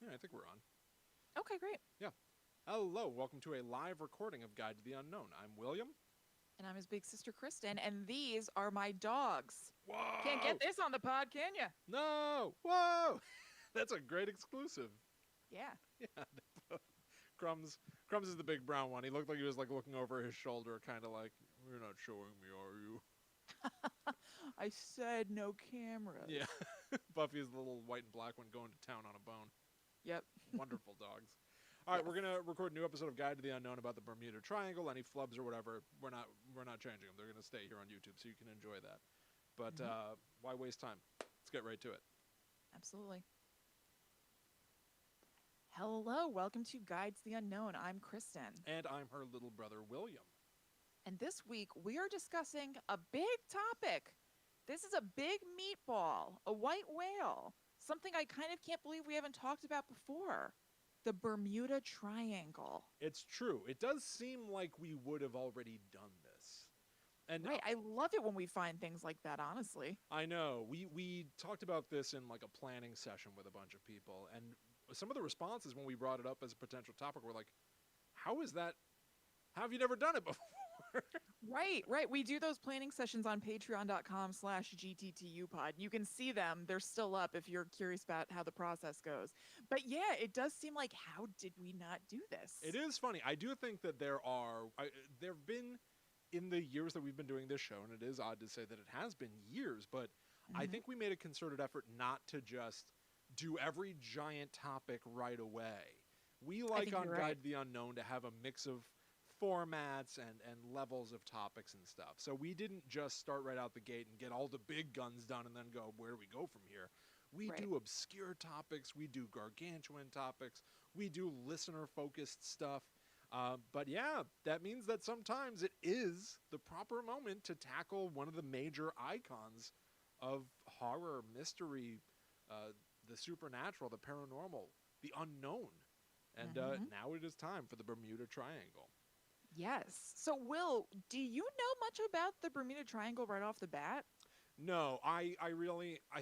Yeah, I think we're on. Okay, great. Yeah. Hello, welcome to a live recording of Guide to the Unknown. I'm William. And I'm his big sister, Kristen, and these are my dogs. Can't Whoa! get this on the pod, can you? No! Whoa! That's a great exclusive. Yeah. Yeah. Crumbs. Crumbs is the big brown one. He looked like he was like looking over his shoulder, kind of like, "You're not showing me, are you?" I said no cameras. Yeah. Buffy is the little white and black one going to town on a bone. Yep. Wonderful dogs. All right, Yes. we're gonna record a new episode of Guide to the Unknown about the Bermuda Triangle. Any flubs or whatever, we're not changing them. They're gonna stay here on YouTube, so you can enjoy that. But why waste time? Let's get right to it. Absolutely. Hello, welcome to Guides the Unknown. I'm Kristen. And I'm her little brother William. And this week we are discussing a big topic. This is a big meatball, a white whale, something I kind of can't believe we haven't talked about before. The Bermuda Triangle. It's true. It does seem like we would have already done this. And Right, I love it when we find things like that, honestly. I know. We talked about this in like a planning session with a bunch of people, and some of the responses when we brought it up as a potential topic were like, how is that? How have you never done it before? Right. We do those planning sessions on patreon.com/GTTUpod. You can see them. They're still up if you're curious about how the process goes. But yeah, it does seem like, how did we not do this? It is funny. I do think that there have been, in the years that we've been doing this show, and it is odd to say that it has been years, but I think we made a concerted effort not to just do every giant topic right away. We like on Guide to the Unknown to have a mix of formats and levels of topics and stuff. So we didn't just start right out the gate and get all the big guns done and then go, where do we go from here? We do obscure topics, we do gargantuan topics, we do listener-focused stuff. But yeah, that means that sometimes it is the proper moment to tackle one of the major icons of horror, mystery, the supernatural, the paranormal, the unknown. And now it is time for the Bermuda Triangle. Yes. So, Will, do you know much about the Bermuda Triangle right off the bat? No, I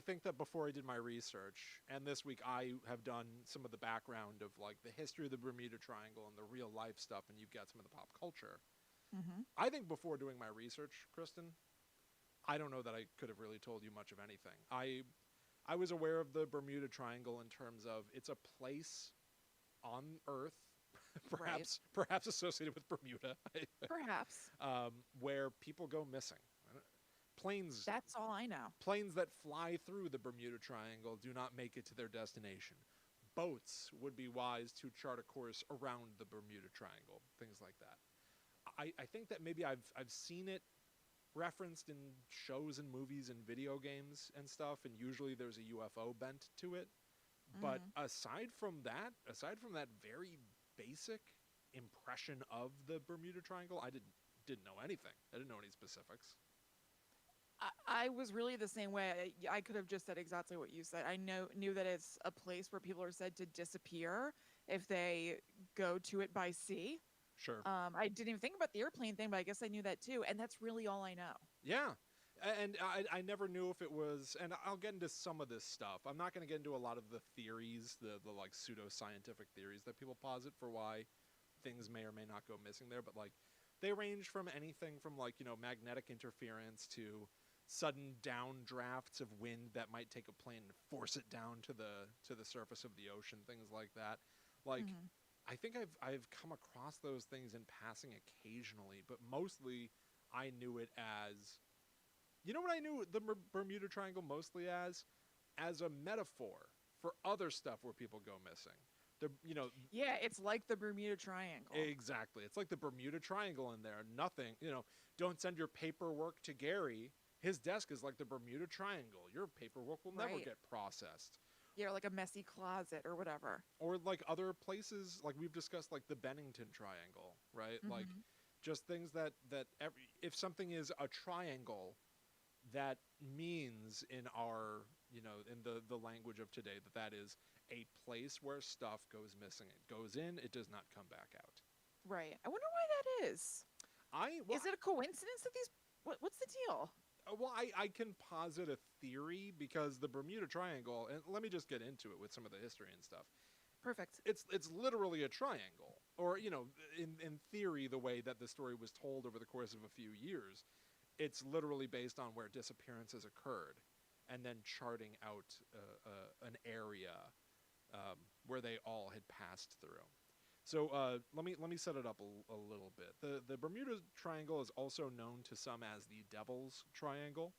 think that before I did my research, and this week I have done some of the background of like the history of the Bermuda Triangle and the real life stuff, and you've got some of the pop culture. I think before doing my research, Kristen, I don't know that I could have really told you much of anything. I was aware of the Bermuda Triangle in terms of it's a place on Earth, perhaps associated with Bermuda, Perhaps. where people go missing. Planes. That's all I know. Planes that fly through the Bermuda Triangle do not make it to their destination. Boats would be wise to chart a course around the Bermuda Triangle, things like that. I think that maybe I've seen it referenced in shows and movies and video games and stuff, and usually there's a UFO bent to it. But aside from that very basic impression of the Bermuda Triangle, I didn't know anything. I didn't know any specifics. I was really the same way. I could have just said exactly what you said. I knew that it's a place where people are said to disappear if they go to it by sea. Sure. I didn't even think about the airplane thing, but I guess I knew that too. And that's really all I know. Yeah. And I never knew if it was, and I'll get into some of this stuff. I'm not going to get into a lot of the theories, the like pseudoscientific theories that people posit for why things may or may not go missing there. But like, they range from anything from like, magnetic interference to sudden downdrafts of wind that might take a plane and force it down to the surface of the ocean, things like that. Like, I think I've come across those things in passing occasionally, but mostly I knew it as, you know what I knew the Bermuda Triangle mostly as? As a metaphor for other stuff where people go missing. Yeah, it's like the Bermuda Triangle. Exactly. It's like the Bermuda Triangle in there. Nothing, don't send your paperwork to Gary. His desk is like the Bermuda Triangle. Your paperwork will never get processed. Yeah, like a messy closet or whatever. Or like other places, like we've discussed, like the Bennington Triangle, right? Like just things that if something is a triangle, that means in our, in the language of today, that is a place where stuff goes missing. It goes in, it does not come back out. Right. I wonder why that is. Is it a coincidence that what's the deal? Well, I can posit a theory because the Bermuda Triangle, and let me just get into it with some of the history and stuff. Perfect. It's literally a triangle, or in theory, the way that the story was told over the course of a few years, it's literally based on where disappearances occurred, and then charting out an area where they all had passed through. So let me set it up a little bit. The Bermuda Triangle is also known to some as the Devil's Triangle,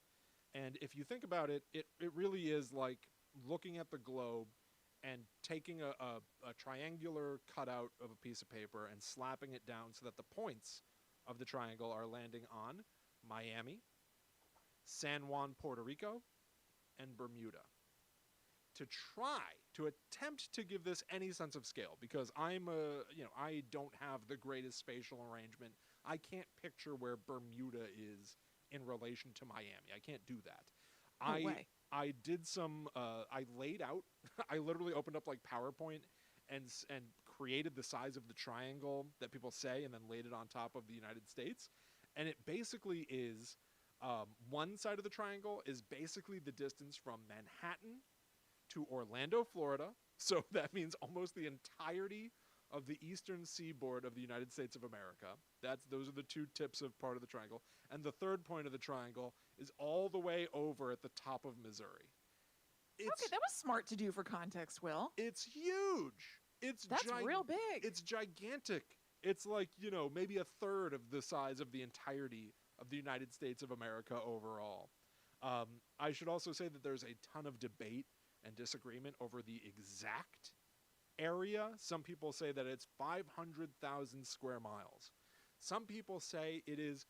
and if you think about it, it really is like looking at the globe and taking a triangular cutout of a piece of paper and slapping it down so that the points of the triangle are landing on Miami, San Juan, Puerto Rico, and Bermuda. To attempt to give this any sense of scale, because I don't have the greatest spatial arrangement. I can't picture where Bermuda is in relation to Miami. I can't do that. No way. I did some, I laid out, I literally opened up like PowerPoint and created the size of the triangle that people say and then laid it on top of the United States. And it basically is, one side of the triangle is basically the distance from Manhattan to Orlando, Florida. So that means almost the entirety of the eastern seaboard of the United States of America. Those are the two tips of part of the triangle. And the third point of the triangle is all the way over at the top of Missouri. Okay, that was smart to do for context, Will. It's huge. That's real big. It's gigantic. It's like, maybe a third of the size of the entirety of the United States of America overall. I should also say that there's a ton of debate and disagreement over the exact area. Some people say that it's 500,000 square miles. Some people say it is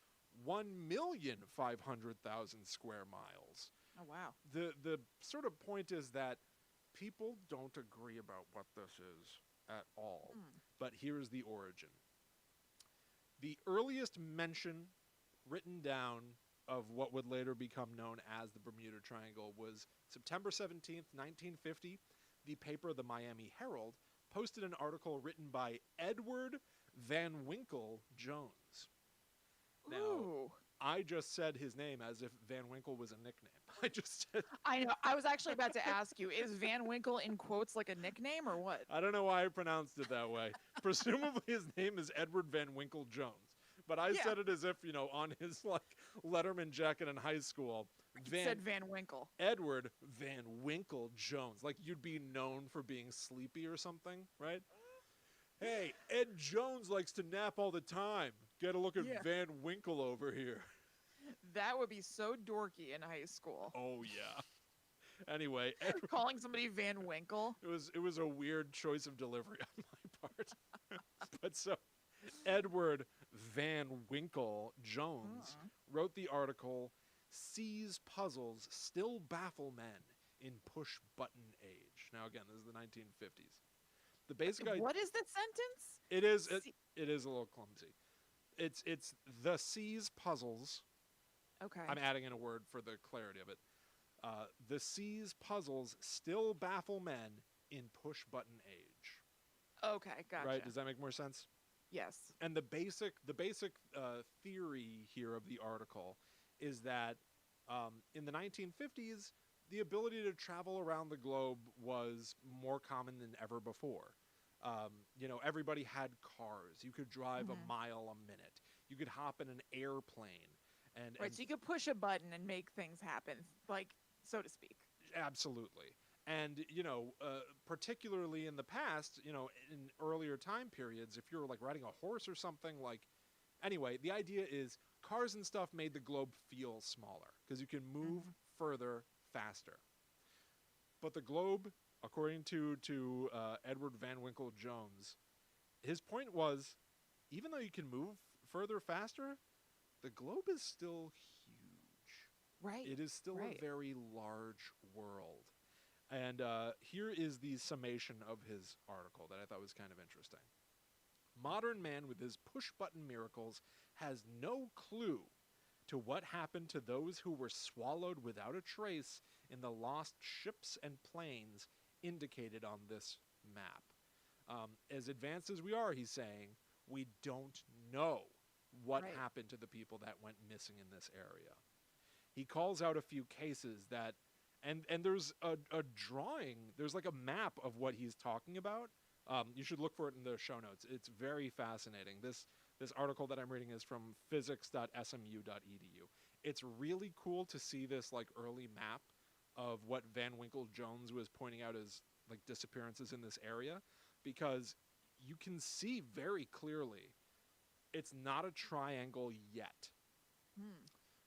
1,500,000 square miles. Oh, wow. The sort of point is that people don't agree about what this is at all. But here's the origin. The earliest mention written down of what would later become known as the Bermuda Triangle was September 17th, 1950. The paper, the Miami Herald, posted an article written by Edward Van Winkle Jones. Now, Ooh. I just said his name as if Van Winkle was a nickname. I just said... I know. I was actually about to ask you, is Van Winkle in quotes like a nickname or what? I don't know why I pronounced it that way. Presumably his name is Edward Van Winkle Jones. But I said it as if, on his Letterman jacket in high school. Said Van Winkle. Edward Van Winkle Jones. Like you'd be known for being sleepy or something, right? Hey, Ed Jones likes to nap all the time. Get a look at Van Winkle over here. That would be so dorky in high school. Oh, yeah. Anyway. Calling somebody Van Winkle. It was a weird choice of delivery on my part. But so, Edward Van Winkle Jones wrote the article, "Seas Puzzles Still Baffle Men in Push-Button Age." Now, again, this is the 1950s. The basic idea... What is the sentence? It is a little clumsy. It's the Seas Puzzles. Okay. I'm adding in a word for the clarity of it. The Seas Puzzles Still Baffle Men in Push-Button Age. Okay, gotcha. Right? Does that make more sense? Yes. And the basic theory here of the article is that in the 1950s, the ability to travel around the globe was more common than ever before. Everybody had cars. You could drive a mile a minute. You could hop in an airplane. So you could push a button and make things happen, like, so to speak. Absolutely. And, particularly in the past, in earlier time periods, if you're like riding a horse or something, anyway, the idea is cars and stuff made the globe feel smaller because you can move further faster. But the globe, according to Edward Van Winkle Jones, his point was, even though you can move further faster, the globe is still huge. Right. It is still a very large world. And here is the summation of his article that I thought was kind of interesting. Modern man with his push-button miracles has no clue to what happened to those who were swallowed without a trace in the lost ships and planes indicated on this map. As advanced as we are, he's saying, we don't know what happened to the people that went missing in this area. he calls out a few cases that, and there's a drawing, there's like a map of what he's talking about. You should look for it in the show notes. It's very fascinating. This article that I'm reading is from physics.smu.edu. It's really cool to see this like early map of what Van Winkle Jones was pointing out as like disappearances in this area, because you can see very clearly it's not a triangle yet.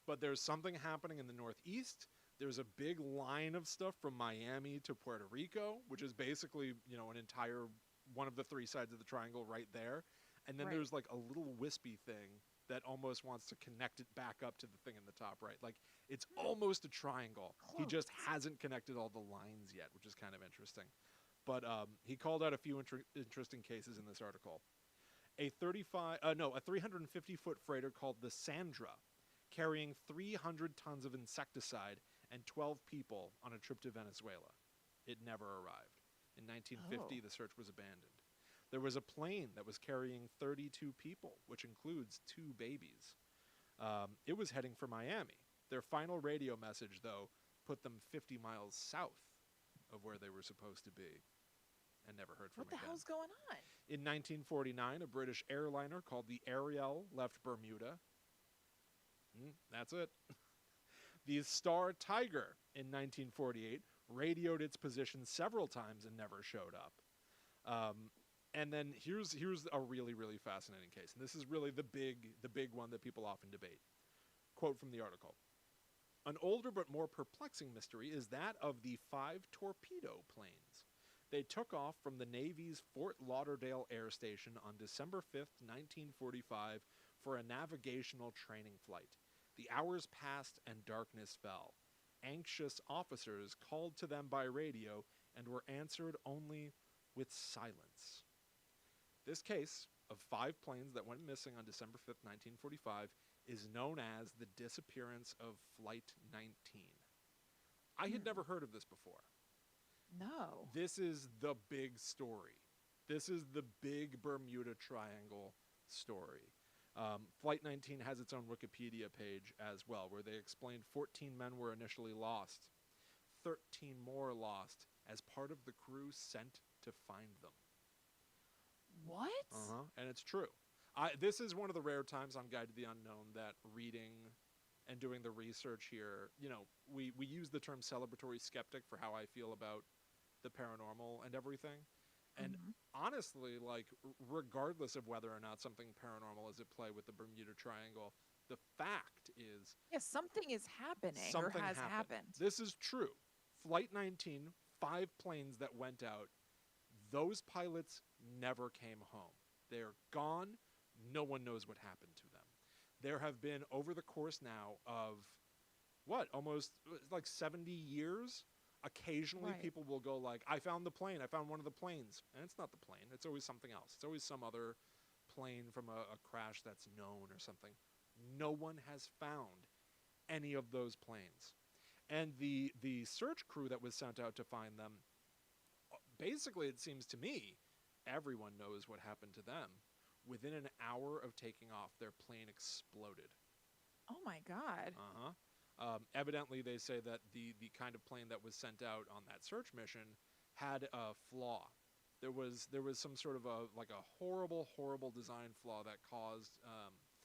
But there's something happening in the northeast. There's a big line of stuff from Miami to Puerto Rico, which is basically, an entire one of the three sides of the triangle right there. And then there's like a little wispy thing that almost wants to connect it back up to the thing in the top right. Like it's almost a triangle. Close. He just hasn't connected all the lines yet, which is kind of interesting. But he called out a few interesting cases in this article. A 350-foot freighter called the Sandra, carrying 300 tons of insecticide and 12 people on a trip to Venezuela. It never arrived. In 1950, the search was abandoned. There was a plane that was carrying 32 people, which includes 2 babies. It was heading for Miami. Their final radio message, though, put them 50 miles south of where they were supposed to be, and never heard from again. What the hell's going on? In 1949, a British airliner called the Ariel left Bermuda. That's it. The Star Tiger in 1948 radioed its position several times and never showed up. And then here's a really, really fascinating case. And this is really the big one that people often debate. Quote from the article. An older but more perplexing mystery is that of the 5 torpedo planes. They took off from the Navy's Fort Lauderdale Air Station on December 5th, 1945 for a navigational training flight. The hours passed and darkness fell. Anxious officers called to them by radio and were answered only with silence. This case of 5 planes that went missing on December 5th, 1945 is known as the Disappearance of Flight 19. I had never heard of this before. No. This is the big story. This is the big Bermuda Triangle story. Flight 19 has its own Wikipedia page as well, where they explained 14 men were initially lost. 13 more lost as part of the crew sent to find them. What? And it's true. This is one of the rare times on Guide to the Unknown that reading and doing the research here, we use the term celebratory skeptic for how I feel about the paranormal and everything. And honestly, like, regardless of whether or not something paranormal is at play with the Bermuda Triangle, the fact is... Yes, something is happening or has happened. This is true. Flight 19, 5 planes that went out, those pilots never came home. They're gone. No one knows what happened to them. There have been, over the course now of, almost like 70 years... Occasionally people will go like, I found the plane, I found one of the planes. And it's not the plane, it's always something else. It's always some other plane from a crash that's known or something. No one has found any of those planes. And the search crew that was sent out to find them, basically it seems to me, everyone knows what happened to them. Within an hour of taking off, their plane exploded. Oh my God. Evidently, they say that the kind of plane that was sent out on that search mission had a flaw. There was some sort of a horrible design flaw that caused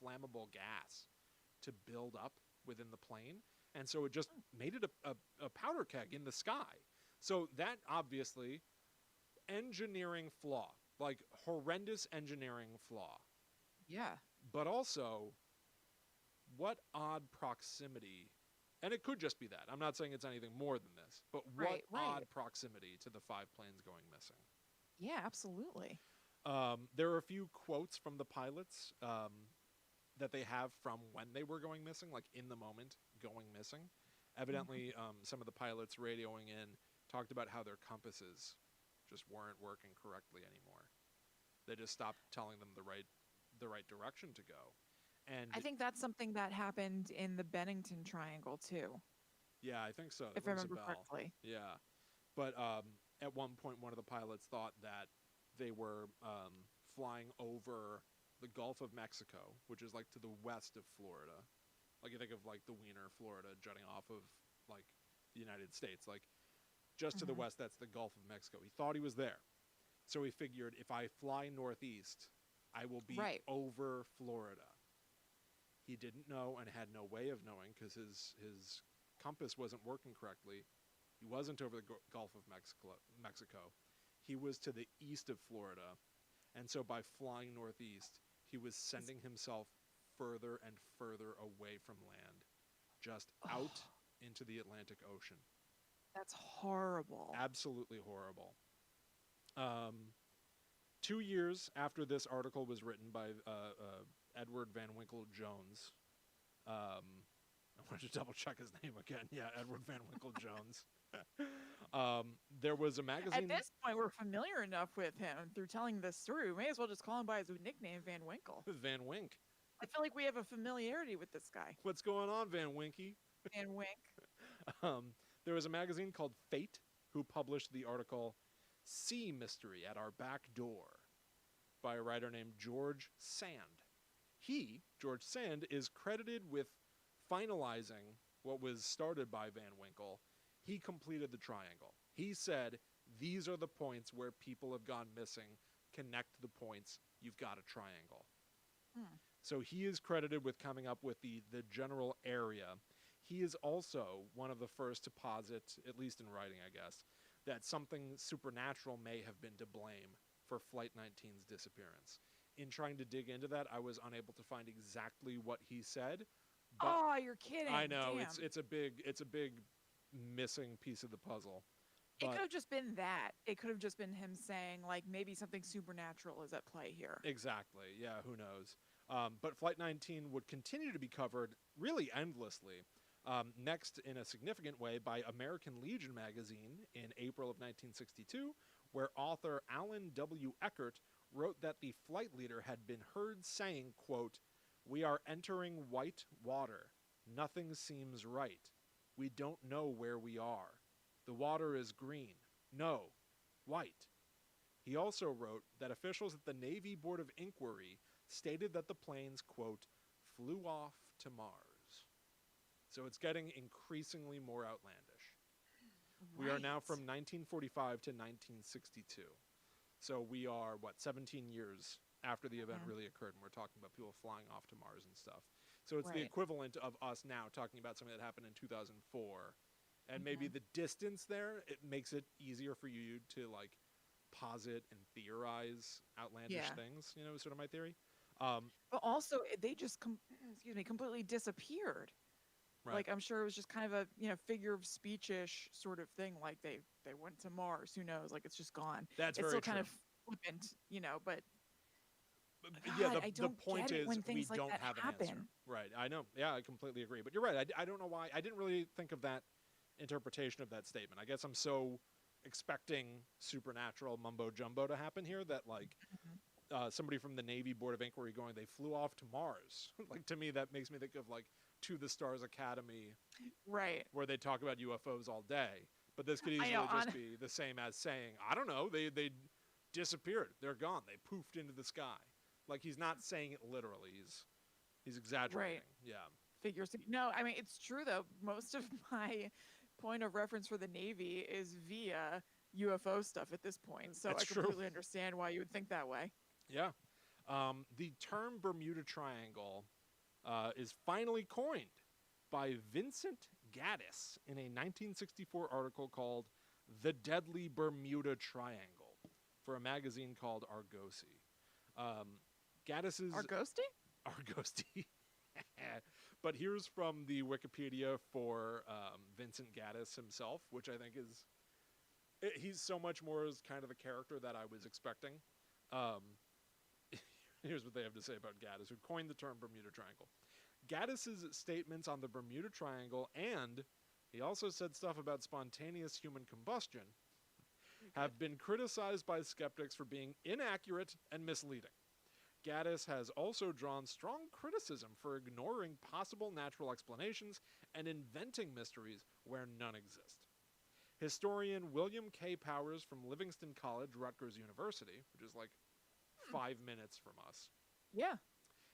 flammable gas to build up within the plane, and so it just made it a powder keg in the sky. So that obviously engineering flaw, like horrendous engineering flaw. Yeah. But also, what odd proximity. And it could just be that. I'm not saying it's anything more than this. But what odd proximity to the 5 planes going missing? Yeah, absolutely. There are a few quotes from the pilots that they have from when they were going missing, like in the moment going missing. Evidently, some of the pilots radioing in talked about how their compasses just weren't working correctly anymore. They just stopped telling them the right direction to go. And I think that's something that happened in the Bennington Triangle too. Yeah, I think so. If I remember correctly. Yeah. But at one point, one of the pilots thought that they were flying over the Gulf of Mexico, which is like to the west of Florida. Like, you think of, like, the Wiener, Florida, jutting off of, like, the United States. Like, just to the west, that's the Gulf of Mexico. He thought he was there. So he figured, if I fly northeast, I will be over Florida. He didn't know and had no way of knowing because his compass wasn't working correctly. He wasn't over the Gulf of Mexico. He was to the east of Florida. And so by flying northeast, he was sending himself further and further away from land, just out into the Atlantic Ocean. That's horrible. Absolutely horrible. 2 years after this article was written by Edward Van Winkle Jones, I wanted to double check his name again. Yeah, Edward Van Winkle Jones. There was a magazine. At this point, we're familiar enough with him through telling this story. We may as well just call him by his nickname, Van Winkle. Van Wink. I feel like we have a familiarity with this guy. What's going on, Van Winky? Van Wink. There was a magazine called Fate who published the article Sea Mystery at Our Back Door by a writer named George Sand. He, George Sand, is credited with finalizing what was started by Van Winkle. He completed the triangle. He said, these are the points where people have gone missing. Connect the points. You've got a triangle. So he is credited with coming up with the general area. He is also one of the first to posit, at least in writing, I guess, that something supernatural may have been to blame for Flight 19's disappearance. In trying to dig into that, I was unable to find exactly what he said. Oh, you're kidding. I know. Damn. It's a big missing piece of the puzzle. It could have just been that. It could have just been him saying, like, maybe something supernatural is at play here. Exactly. Yeah, who knows? But Flight 19 would continue to be covered really endlessly. Next, in a significant way, by American Legion magazine in April of 1962, where author Alan W. Eckert wrote that the flight leader had been heard saying, quote, "We are entering white water. Nothing seems right. We don't know where we are. The water is green. No, white." He also wrote that officials at the Navy Board of Inquiry stated that the planes, quote, "flew off to Mars." So it's getting increasingly more outlandish. We are now from 1945 to 1962. So we are, 17 years after the event really occurred, and we're talking about people flying off to Mars and stuff. So it's the equivalent of us now talking about something that happened in 2004. And maybe the distance there, it makes it easier for you to, like, posit and theorize outlandish things, you know, sort of my theory. But also, they just, completely disappeared. Right. Like, I'm sure it was just kind of a, figure of speech-ish sort of thing. Like, they went to Mars. Who knows? Like, it's just gone. That's it's very still true. kind of flippant, but God, yeah, I the don't point get it is when things we like don't that have an happen. answer. Right, I know. Yeah, I completely agree. But you're right. I don't know why. I didn't really think of that interpretation of that statement. I guess I'm so expecting supernatural mumbo-jumbo to happen here that, like, somebody from the Navy Board of Inquiry going, they flew off to Mars. Like, to me, that makes me think of, like, To the Stars Academy. Right. Where they talk about UFOs all day. But this could easily just be the same as saying, I don't know, they disappeared. They're gone. They poofed into the sky. Like, he's not saying it literally. He's exaggerating. Right. Yeah. Figures. No, I mean, it's true, though. Most of my point of reference for the Navy is via UFO stuff at this point. So That's I completely understand why you would think that way. Yeah. The term Bermuda Triangle is finally coined by Vincent Gaddis in a 1964 article called The Deadly Bermuda Triangle for a magazine called Argosy. Gaddis's... Argosy? Argosy. But here's from the Wikipedia for Vincent Gaddis himself, which I think is... he's so much more as kind of the character that I was expecting. Here's what they have to say about Gaddis, who coined the term Bermuda Triangle. Gaddis's statements on the Bermuda Triangle, and he also said stuff about spontaneous human combustion, have been criticized by skeptics for being inaccurate and misleading. Gaddis has also drawn strong criticism for ignoring possible natural explanations and inventing mysteries where none exist. Historian William K. Powers from Livingston College, Rutgers University, which is like 5 minutes from us. Yeah.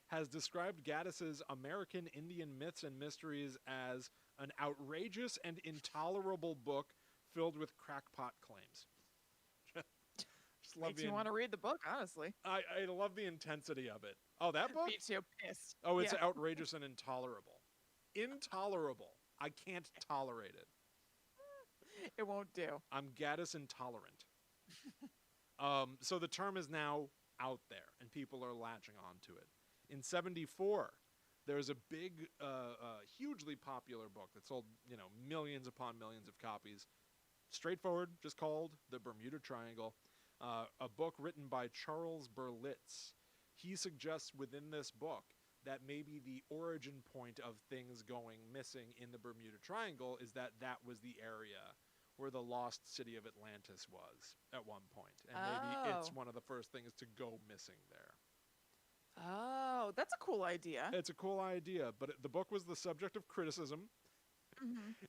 has described Gaddis's American Indian Myths and Mysteries as an outrageous and intolerable book filled with crackpot claims. Just love Makes you want to read the book, honestly. I love the intensity of it. Oh, that book? Me too. Pissed. Oh, it's Yeah. outrageous and intolerable. Intolerable. I can't tolerate it. It won't do. I'm Gaddis intolerant. So the term is now out there, and people are latching onto it. In '74, there's a big, hugely popular book that sold, millions upon millions of copies. Straightforward, just called The Bermuda Triangle. A book written by Charles Berlitz. He suggests within this book that maybe the origin point of things going missing in the Bermuda Triangle is that was the area where the lost city of Atlantis was at one point. And maybe it's one of the first things to go missing there. Oh, that's a cool idea. It's a cool idea, but the book was the subject of criticism.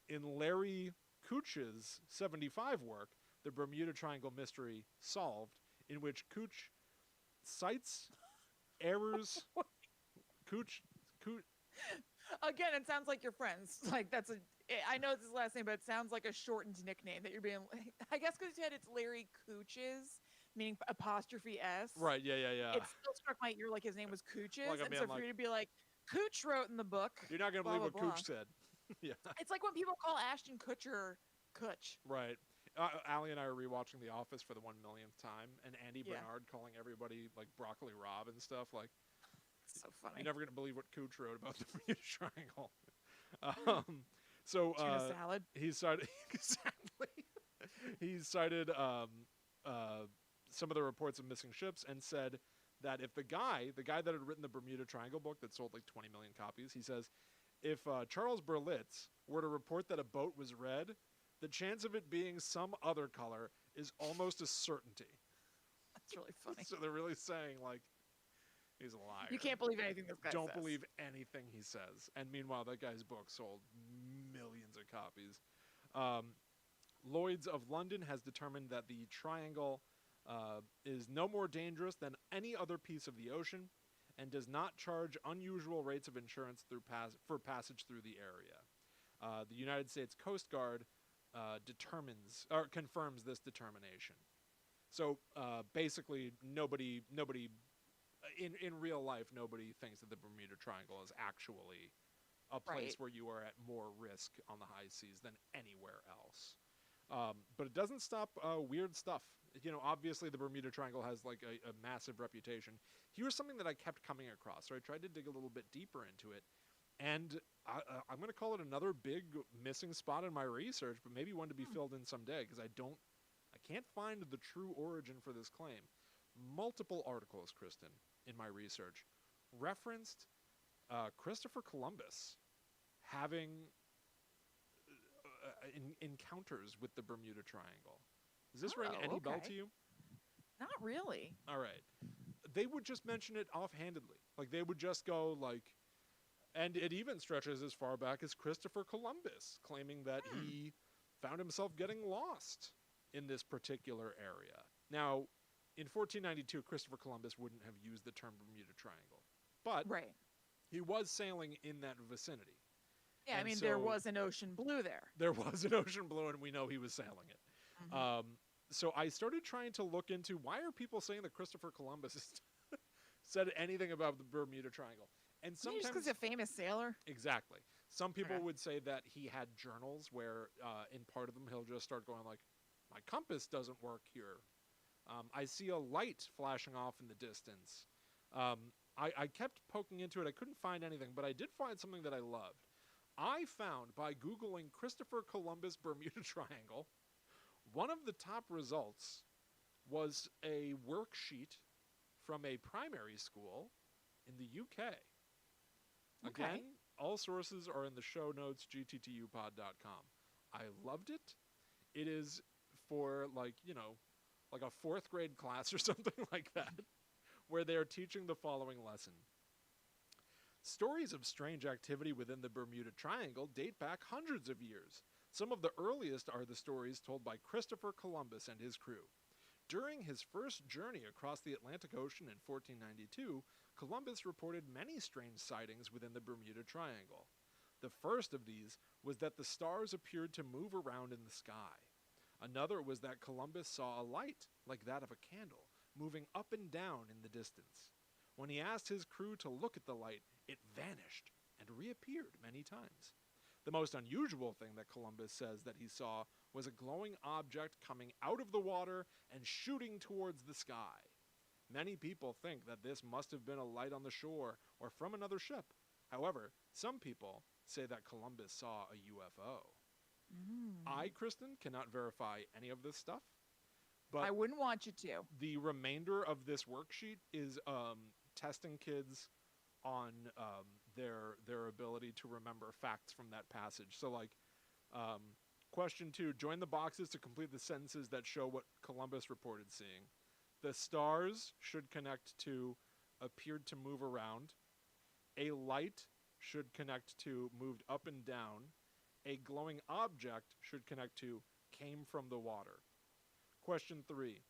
In Larry Couch's '75 work, The Bermuda Triangle Mystery Solved, in which Couch cites errors. Couch. Again, it sounds like you're friends. Like I know it's his last name, but it sounds like a shortened nickname that you're being. I guess because you said it's Larry Couch's, meaning apostrophe S. Right. Yeah. It still struck my ear like his name was Couch's, Like and so for you to be like, Couch wrote in the book. You're not gonna believe what Couch said. Yeah. It's like when people call Ashton Kutcher Kutch. Right. Allie and I are rewatching The Office for the 1,000,000th time, and Andy Bernard calling everybody like Broccoli Rob and stuff. Like, so funny. You're never gonna believe what Couch wrote about the Bermuda Triangle. Tuna salad. He cited exactly. He cited some of the reports of missing ships and said that if the guy that had written the Bermuda Triangle book that sold like 20 million copies, he says, if Charles Berlitz were to report that a boat was red, the chance of it being some other color is almost a certainty. That's really funny. So they're really saying, like, he's a liar. You can't believe anything this guy says. Don't believe anything he says. And meanwhile, that guy's book sold millions of copies. Lloyd's of London has determined that the triangle is no more dangerous than any other piece of the ocean and does not charge unusual rates of insurance for passage through the area. The United States Coast Guard confirms this determination. So basically, nobody in real life, nobody thinks that the Bermuda Triangle is actually a place where you are at more risk on the high seas than anywhere else. But it doesn't stop weird stuff. Obviously the Bermuda Triangle has like a massive reputation. Here's something that I kept coming across. So I tried to dig a little bit deeper into it. And I'm going to call it another big missing spot in my research, but maybe one to be filled in someday, because I can't find the true origin for this claim. Multiple articles, Kristen, in my research referenced Christopher Columbus having encounters with the Bermuda Triangle. Does this ring any bell to you? Not really. All right. They would just mention it offhandedly. Like, they would just go, like, and it even stretches as far back as Christopher Columbus, claiming that he found himself getting lost in this particular area. Now, in 1492, Christopher Columbus wouldn't have used the term Bermuda Triangle, but he was sailing in that vicinity. Yeah, and I mean, there was an ocean blue there. There was an ocean blue, and we know he was sailing it. So I started trying to look into, why are people saying that Christopher Columbus said anything about the Bermuda Triangle? And sometimes, just because he's a famous sailor? Exactly. Some people would say that he had journals where in part of them he'll just start going like, my compass doesn't work here. I see a light flashing off in the distance. I kept poking into it. I couldn't find anything, but I did find something that I loved. I found, by Googling Christopher Columbus Bermuda Triangle, one of the top results was a worksheet from a primary school in the UK. Again, all sources are in the show notes, gttupod.com. I loved it. It is for, like a fourth grade class or something like that, where they are teaching the following lesson. Stories of strange activity within the Bermuda Triangle date back hundreds of years. Some of the earliest are the stories told by Christopher Columbus and his crew. During his first journey across the Atlantic Ocean in 1492, Columbus reported many strange sightings within the Bermuda Triangle. The first of these was that the stars appeared to move around in the sky. Another was that Columbus saw a light, like that of a candle, moving up and down in the distance. When he asked his crew to look at the light, it vanished and reappeared many times. The most unusual thing that Columbus says that he saw was a glowing object coming out of the water and shooting towards the sky. Many people think that this must have been a light on the shore or from another ship. However, some people say that Columbus saw a UFO. I, Kristen, cannot verify any of this stuff. But I wouldn't want you to. the remainder of this worksheet is testing kids on their ability to remember facts from that passage. So, like, question 2, join the boxes to complete the sentences that show what Columbus reported seeing. The stars should connect to appeared to move around. A light should connect to moved up and down. A glowing object should connect to came from the water. Question 3.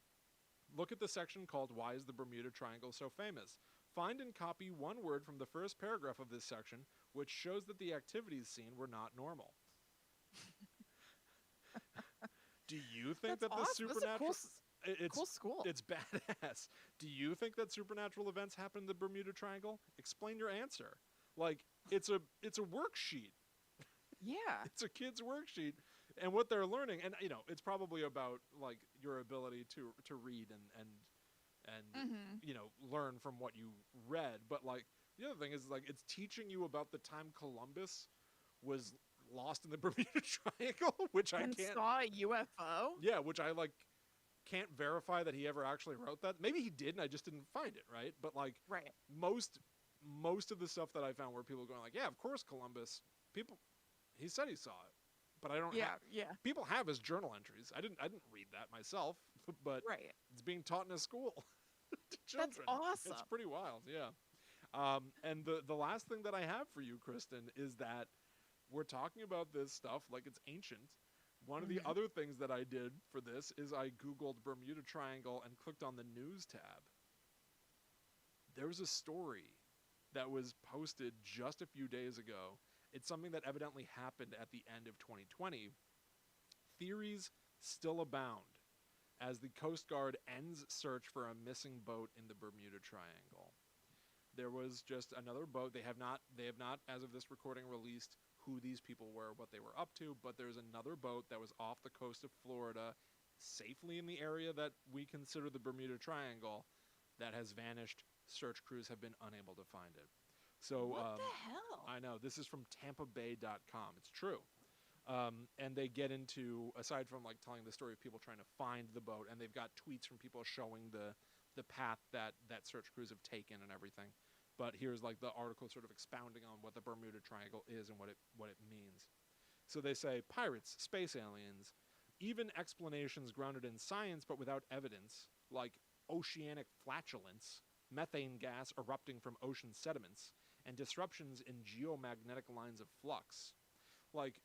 Look at the section called Why is the Bermuda Triangle so famous? Find and copy one word from the first paragraph of this section which shows that the activities seen were not normal. Do you think That's that the awesome. supernatural... That's a cool school. It's badass. Do you think that supernatural events happen in the Bermuda Triangle? Explain your answer. Like, it's a worksheet. Yeah. It's a kid's worksheet. And what they're learning, and you know, it's probably about like your ability to read and you know, learn from what you read. But like the other thing is like it's teaching you about the time Columbus was lost in the Bermuda Triangle, which I And can't saw a UFO? Yeah, which I like can't verify that he ever actually wrote that. Maybe he did and I just didn't find it, right? But like Right. most of the stuff that I found where people going like, yeah, of course Columbus, he said he saw it. But I don't Yeah, yeah. people have his journal entries. I didn't read that myself, but Right. it's being taught in a school to children. That's awesome. It's pretty wild, yeah. And the last thing that I have for you, Kristen, is that we're talking about this stuff like it's ancient. One of the other things that I did for this is I Googled Bermuda Triangle and clicked on the news tab. There's a story that was posted just a few days ago. It's something that evidently happened at the end of 2020. Theories still abound as the Coast Guard ends search for a missing boat in the Bermuda Triangle. There was just another boat. They have not, as of this recording, released who these people were, what they were up to, but there's another boat that was off the coast of Florida, safely in the area that we consider the Bermuda Triangle, that has vanished. Search crews have been unable to find it. So, what the hell? I know. This is from TampaBay.com. It's true. And they get into, aside from like telling the story of people trying to find the boat, and they've got tweets from people showing the path that search crews have taken and everything. But here's like the article sort of expounding on what the Bermuda Triangle is and what it means. So they say, pirates, space aliens, even explanations grounded in science but without evidence, like oceanic flatulence, methane gas erupting from ocean sediments, and disruptions in geomagnetic lines of flux. Like,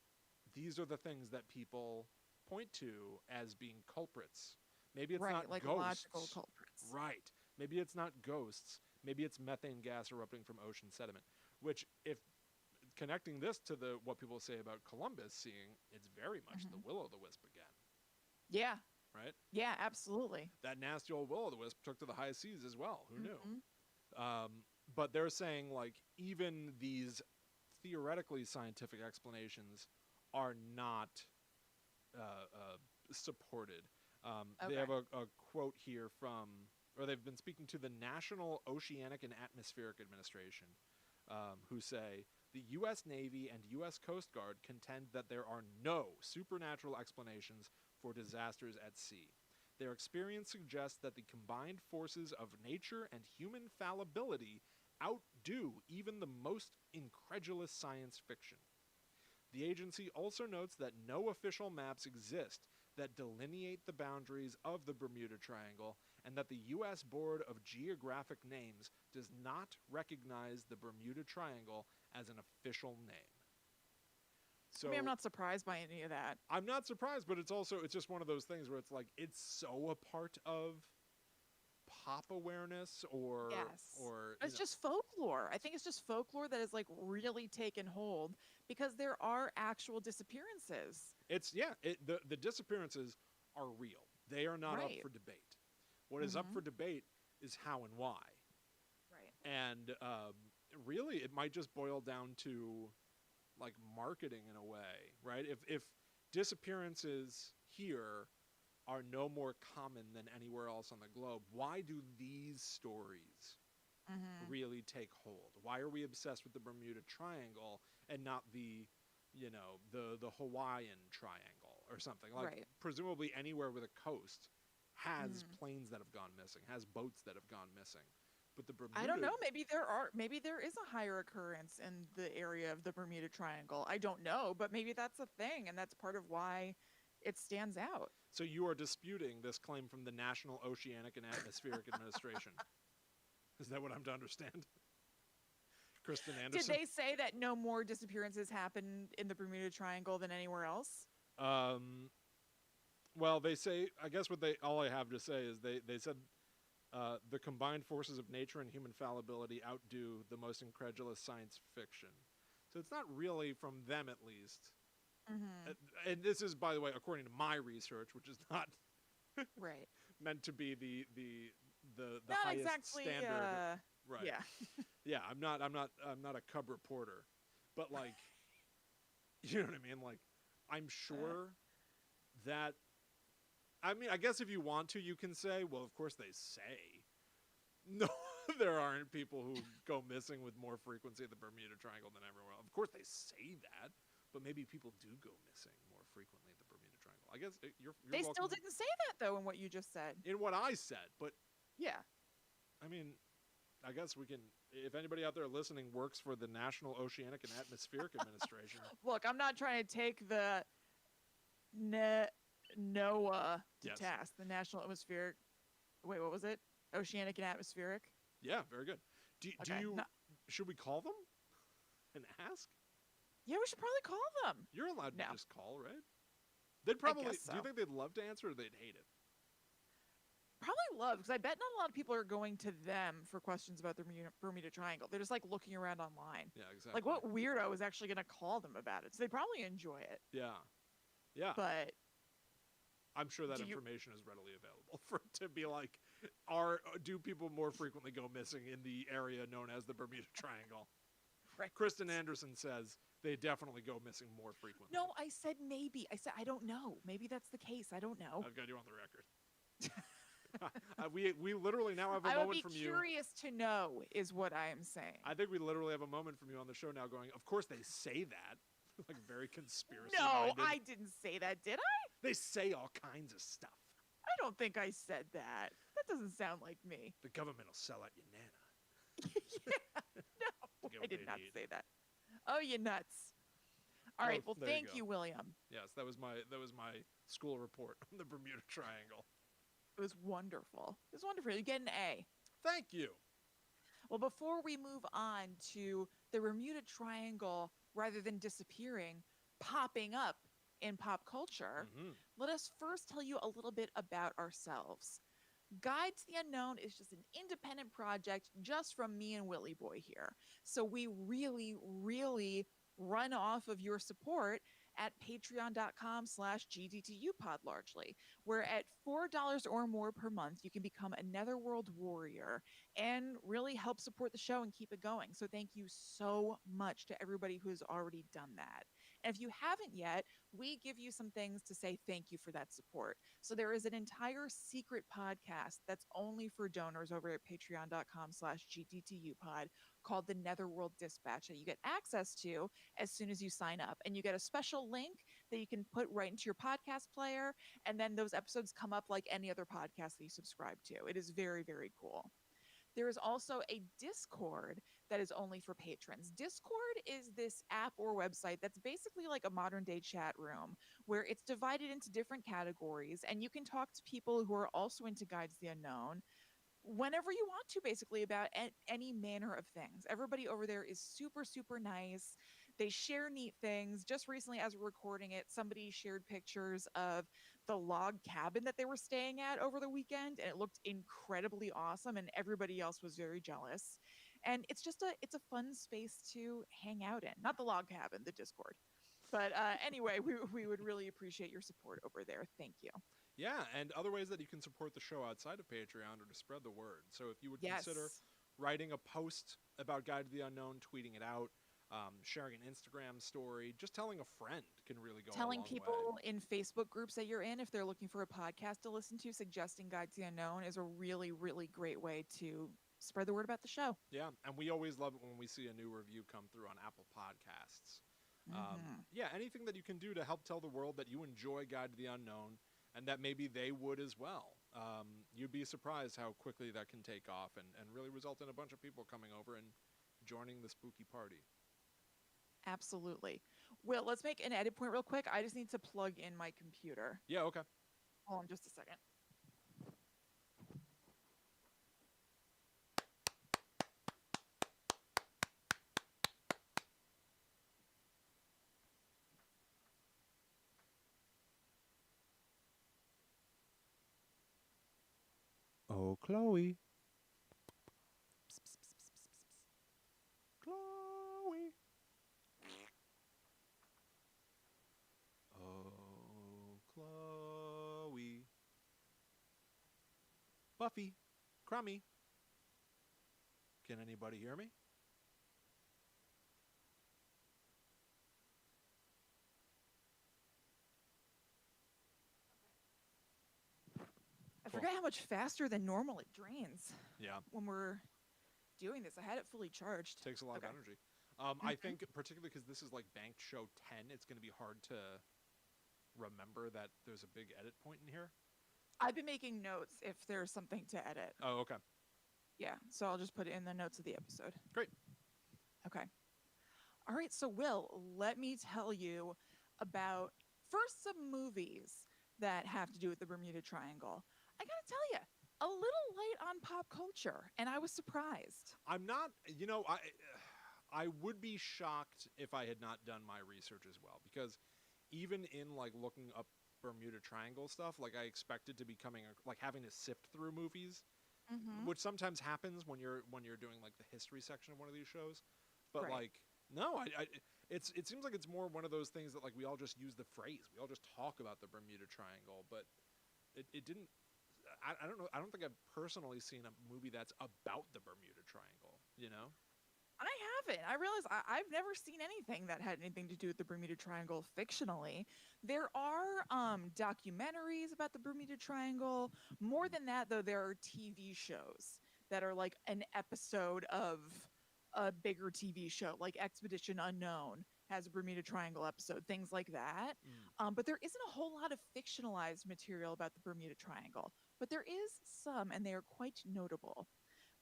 these are the things that people point to as being culprits. Maybe it's not like ghosts. logical culprits. Right. Maybe it's not ghosts. Maybe it's methane gas erupting from ocean sediment. Which, if connecting this to what people say about Columbus seeing, it's very much the will-o'-the-wisp again. Yeah. Right? Yeah, absolutely. That nasty old will-o'-the-wisp took to the high seas as well. Who knew? But they're saying, like, even these theoretically scientific explanations are not supported. They have a quote here from, or they've been speaking to the National Oceanic and Atmospheric Administration, who say, the U.S. Navy and U.S. Coast Guard contend that there are no supernatural explanations for disasters at sea. Their experience suggests that the combined forces of nature and human fallibility outdo even the most incredulous science fiction. The agency also notes that no official maps exist that delineate the boundaries of the Bermuda Triangle, and that the U.S. Board of Geographic Names does not recognize the Bermuda Triangle as an official name. So, I mean, I'm not surprised by any of that. I'm not surprised, but it's just one of those things where it's like, it's so a part of pop awareness or Yes. or It's just folklore. I think it's just folklore that has like really taken hold because there are actual disappearances. the disappearances are real. They are not up Right. for debate. What is up Mm-hmm. for debate is how and why. Right. And really, it might just boil down to like marketing in a way, right? If disappearances here are no more common than anywhere else on the globe, why do these stories Mm-hmm. really take hold? Why are we obsessed with the Bermuda Triangle and not the Hawaiian Triangle or something? Like Right. presumably anywhere with a coast has Mm-hmm. planes that have gone missing, has boats that have gone missing. But the I don't Bermuda, know. Maybe there is a higher occurrence in the area of the Bermuda Triangle. I don't know, but maybe that's a thing, and that's part of why it stands out. so you are disputing this claim from the National Oceanic and Atmospheric Administration. Is that what I'm to understand? Kristen Did Anderson? they say that no more disappearances happened in the Bermuda Triangle than anywhere else? Um, well, they say, I guess all I have to say is they said the combined forces of nature and human fallibility outdo the most incredulous science fiction. So it's not really from them, at least. Mm-hmm. And this is, by the way, according to my research, which is not Right. meant to be the Not highest exactly. standard. Right. Yeah. Yeah, I'm not a cub reporter, but like, you know what I mean? Like, I'm sure that. I mean, I guess if you want to, you can say, well, of course they say. No, there aren't people who go missing with more frequency at the Bermuda Triangle than everywhere else. Of course they say that, but maybe people do go missing more frequently at the Bermuda Triangle. I guess you're They welcome still didn't say that though in what you just said. in what I said, but Yeah. I mean, I guess we can. If anybody out there listening works for the National Oceanic and Atmospheric Administration, Look, I'm not trying to take the NOAA to yes, task, the National Atmospheric. Wait, what was it? Oceanic and Atmospheric. yeah, very good. Do Okay. you? No, Should we call them and ask? yeah, we should probably call them. You're allowed No. to just call, right? They'd probably. guess Do you so. think they'd love to answer or they'd hate it? Probably love because I bet not a lot of people are going to them for questions about the Bermuda Triangle. They're just like looking around online. Yeah, exactly. Like, what weirdo is actually going to call them about it? So they probably enjoy it. Yeah, yeah. But I'm sure that do you- information is readily available for it to be like, do people more frequently go missing in the area known as the Bermuda Triangle? Right. Kristen Anderson says they definitely go missing more frequently. No, I said maybe. I said I don't know. Maybe that's the case. I don't know. I've got you on the record. We literally now have a I would moment be from you. curious to know, is what I am saying. I think we literally have a moment from you on the show now going, of course they say that. Like very conspiracy No, minded. I didn't say that, did I? They say all kinds of stuff. I don't think I said that. That doesn't sound like me. The government will sell out your nana. No, get I what did they not need. say that. Oh, you nuts. All Well, right. Well, there you thank go. you, William. Yes, that was my school report on the Bermuda Triangle. It was wonderful. It was wonderful. You get an A. Thank you. Well, before we move on to the Bermuda Triangle, rather than disappearing, popping up in pop culture, let us first tell you a little bit about ourselves. Guide to the Unknown is just an independent project just from me and Willie Boy here. So we really, really run off of your support at patreon.com/gdtupod largely, where at $4 or more per month, you can become a Netherworld warrior and really help support the show and keep it going. So thank you so much to everybody who has already done that. And if you haven't yet, we give you some things to say thank you for that support. So there is an entire secret podcast that's only for donors over at patreon.com/gdtupod called the Netherworld Dispatch that you get access to as soon as you sign up. And you get a special link that you can put right into your podcast player. And then those episodes come up like any other podcast that you subscribe to. It is very, very cool. There is also a Discord that is only for patrons. Discord is this app or website that's basically like a modern day chat room where it's divided into different categories and you can talk to people who are also into Guides to the Unknown whenever you want to, basically about any manner of things. Everybody over there is super, super nice. They share neat things. Just recently, as we're recording it, somebody shared pictures of the log cabin that they were staying at over the weekend, and it looked incredibly awesome, and everybody else was very jealous. And it's a fun space to hang out in. Not the log cabin, the Discord. But anyway, we would really appreciate your support over there. Thank you. Yeah, and other ways that you can support the show outside of Patreon or to spread the word. So if you would Yes. consider writing a post about Guide to the Unknown, tweeting it out, sharing an Instagram story, just telling a friend can really go Telling a long people way. in Facebook groups that you're in, if they're looking for a podcast to listen to, suggesting Guide to the Unknown is a really, really great way to spread the word about the show. Yeah, and we always love it when we see a new review come through on Apple Podcasts. Yeah, anything that you can do to help tell the world that you enjoy Guide to the Unknown and that maybe they would as well. You'd be surprised how quickly that can take off and really result in a bunch of people coming over and joining the spooky party. Absolutely. Will, let's make an edit point real quick. I just need to plug in my computer. Yeah, okay. Hold on just a second. Oh, Chloe. Chloe. Oh, Chloe. Buffy. Crummy. Can anybody hear me? I forgot how much faster than normal it drains Yeah. when we're doing this. I had it fully charged. Takes a lot of energy. I think particularly because this is like banked show 10, it's going to be hard to remember that there's a big edit point in here. I've been making notes if there's something to edit. Oh, okay. Yeah, so I'll just put it in the notes of the episode. Great. Okay. All right, so Will, let me tell you about first some movies that have to do with the Bermuda Triangle. I gotta tell you, a little light on pop culture, and I was surprised. I'm not, I would be shocked if I had not done my research as well, because even in like looking up Bermuda Triangle stuff, like I expected to be like having to sift through movies, which sometimes happens when you're doing like the history section of one of these shows. But Right. like, no, it seems like it's more one of those things that like we all just use the phrase, we all just talk about the Bermuda Triangle, but it didn't. I don't know. I don't think I've personally seen a movie that's about the Bermuda Triangle. You know? I haven't. I realize I've never seen anything that had anything to do with the Bermuda Triangle fictionally. There are documentaries about the Bermuda Triangle. More than that, though, there are TV shows that are like an episode of a bigger TV show, like Expedition Unknown has a Bermuda Triangle episode, things like that. But there isn't a whole lot of fictionalized material about the Bermuda Triangle. But there is some, and they are quite notable.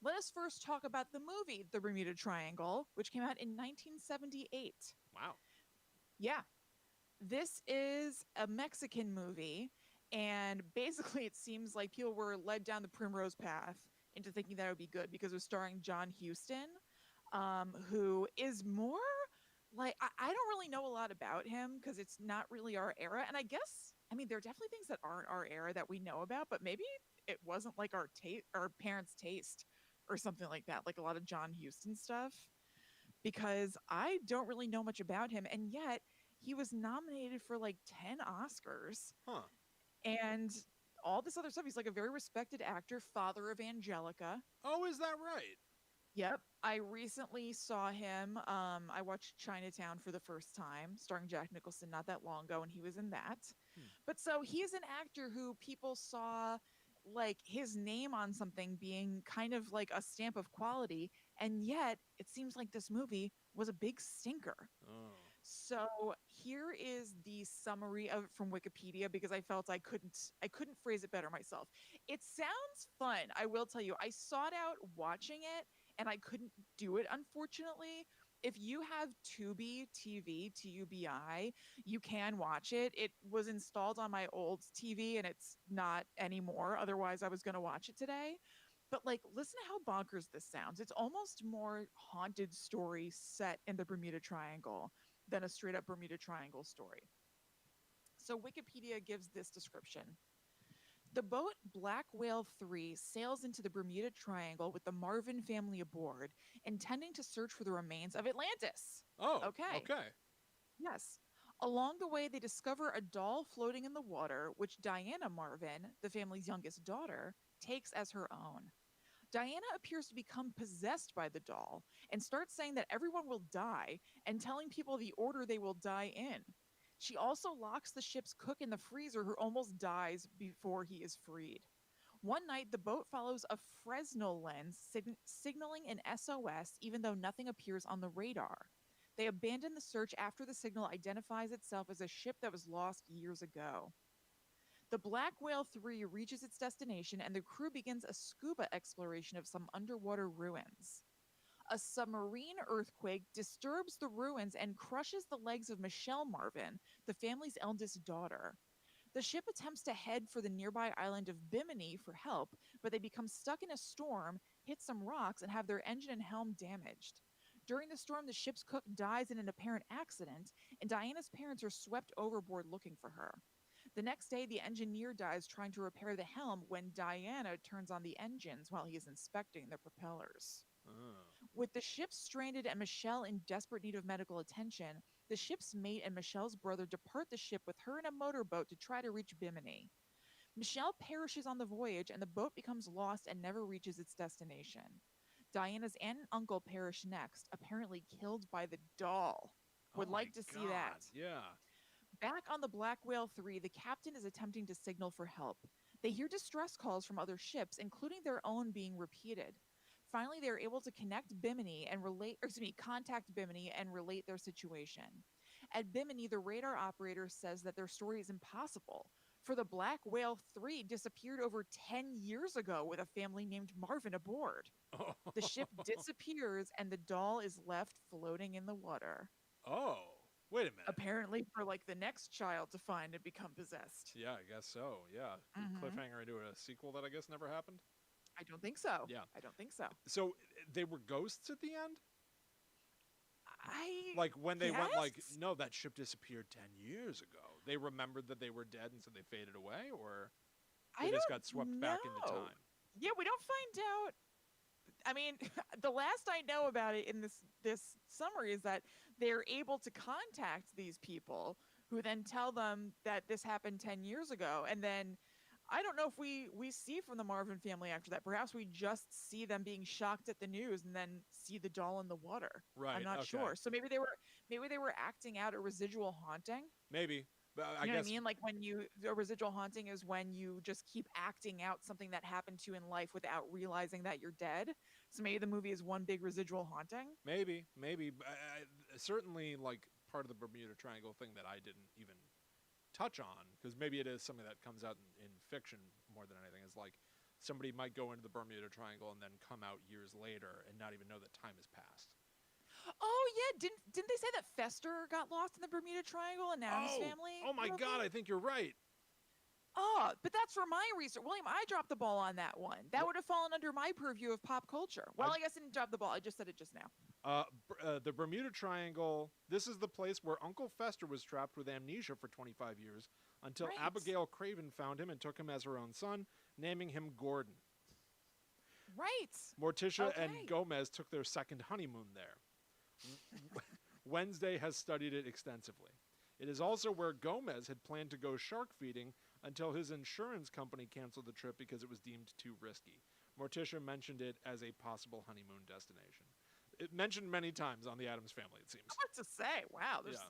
Let us first talk about the movie The Bermuda Triangle, which came out in 1978. Wow. Yeah. This is a Mexican movie, and basically it seems like people were led down the primrose path into thinking that it would be good because it was starring John Huston, who is more like, I don't really know a lot about him because it's not really our era. And I guess, I mean, there are definitely things that aren't our era that we know about, but maybe it wasn't like our parents' taste or something like that, like a lot of John Huston stuff, because I don't really know much about him. And yet he was nominated for like 10 Oscars Huh. and all this other stuff. He's like a very respected actor, father of Angelica. Oh, is that right? Yep. I recently saw him. I watched Chinatown for the first time, starring Jack Nicholson not that long ago, and he was in that. But so he's an actor who people saw like his name on something being kind of like a stamp of quality, and yet it seems like this movie was a big stinker. Oh. So here is the summary of it from Wikipedia because I felt I couldn't phrase it better myself. It sounds fun, I will tell you. I sought out watching it and I couldn't do it, unfortunately. If you have Tubi TV, TUBI, you can watch it. It was installed on my old TV and it's not anymore. Otherwise, I was going to watch it today. But like, listen to how bonkers this sounds. It's almost more haunted story set in the Bermuda Triangle than a straight up Bermuda Triangle story. So Wikipedia gives this description. The boat Black Whale 3 sails into the Bermuda Triangle with the Marvin family aboard, intending to search for the remains of Atlantis. Oh, Okay. okay. Yes. Along the way, they discover a doll floating in the water, which Diana Marvin, the family's youngest daughter, takes as her own. Diana appears to become possessed by the doll and starts saying that everyone will die and telling people the order they will die in. She also locks the ship's cook in the freezer, who almost dies before he is freed. One night, the boat follows a Fresnel lens signaling an SOS, even though nothing appears on the radar. They abandon the search after the signal identifies itself as a ship that was lost years ago. The Black Whale 3 reaches its destination, and the crew begins a scuba exploration of some underwater ruins. A submarine earthquake disturbs the ruins and crushes the legs of Michelle Marvin, the family's eldest daughter. The ship attempts to head for the nearby island of Bimini for help, but they become stuck in a storm, hit some rocks, and have their engine and helm damaged. During the storm, the ship's cook dies in an apparent accident, and Diana's parents are swept overboard looking for her. The next day, the engineer dies trying to repair the helm when Diana turns on the engines while he is inspecting the propellers. Oh. With the ship stranded and Michelle in desperate need of medical attention, the ship's mate and Michelle's brother depart the ship with her in a motorboat to try to reach Bimini. Michelle perishes on the voyage, and the boat becomes lost and never reaches its destination. Diana's aunt and uncle perish next, apparently killed by the doll. Would Oh like my to see God, that. Yeah. Back on the Black Whale 3, the captain is attempting to signal for help. They hear distress calls from other ships, including their own being repeated. Finally, they are able to contact Bimini and relate their situation. At Bimini, the radar operator says that their story is impossible, for the Black Whale 3 disappeared over 10 years ago with a family named Marvin aboard. The ship disappears and the doll is left floating in the water. Oh, wait a minute. Apparently for like the next child to find and become possessed. Yeah, I guess so. Yeah. Cliffhanger into a sequel that I guess never happened. I don't think so. Yeah. I don't think so. So they were ghosts at the end? I Like when they went like, guess? no, that ship disappeared 10 years ago. They remembered that they were dead and so they faded away, or I they just don't got swept back into know. time? Yeah, we don't find out. I mean, the last I know about it in this summary is that they're able to contact these people who then tell them that this happened 10 years ago. And then I don't know if we see from the Marvin family after that. Perhaps we just see them being shocked at the news and then see the doll in the water. Right. I'm not okay. sure. So maybe they were acting out a residual haunting. Maybe. But I You know guess what I mean? Like a residual haunting is when you just keep acting out something that happened to you in life without realizing that you're dead. So maybe the movie is one big residual haunting. maybe. But certainly like part of the Bermuda Triangle thing that I didn't even touch on, because maybe it is something that comes out in fiction more than anything, is like somebody might go into the Bermuda Triangle and then come out years later and not even know that time has passed. Oh yeah, didn't they say that Fester got lost in the Bermuda Triangle and Adam's family? Oh my God, I think you're right. Oh, but that's for my research. William, I dropped the ball on that one. That would have fallen under my purview of pop culture. Well, I guess I didn't drop the ball. I just said it just now. The Bermuda Triangle, this is the place where Uncle Fester was trapped with amnesia for 25 years until Right. Abigail Craven found him and took him as her own son, naming him Gordon. Right. Morticia and Okay. Gomez took their second honeymoon there. Wednesday has studied it extensively. It is also where Gomez had planned to go shark feeding until his insurance company canceled the trip because it was deemed too risky. Morticia mentioned it as a possible honeymoon destination. It mentioned many times on the Addams Family, it seems. What to say? Wow, there's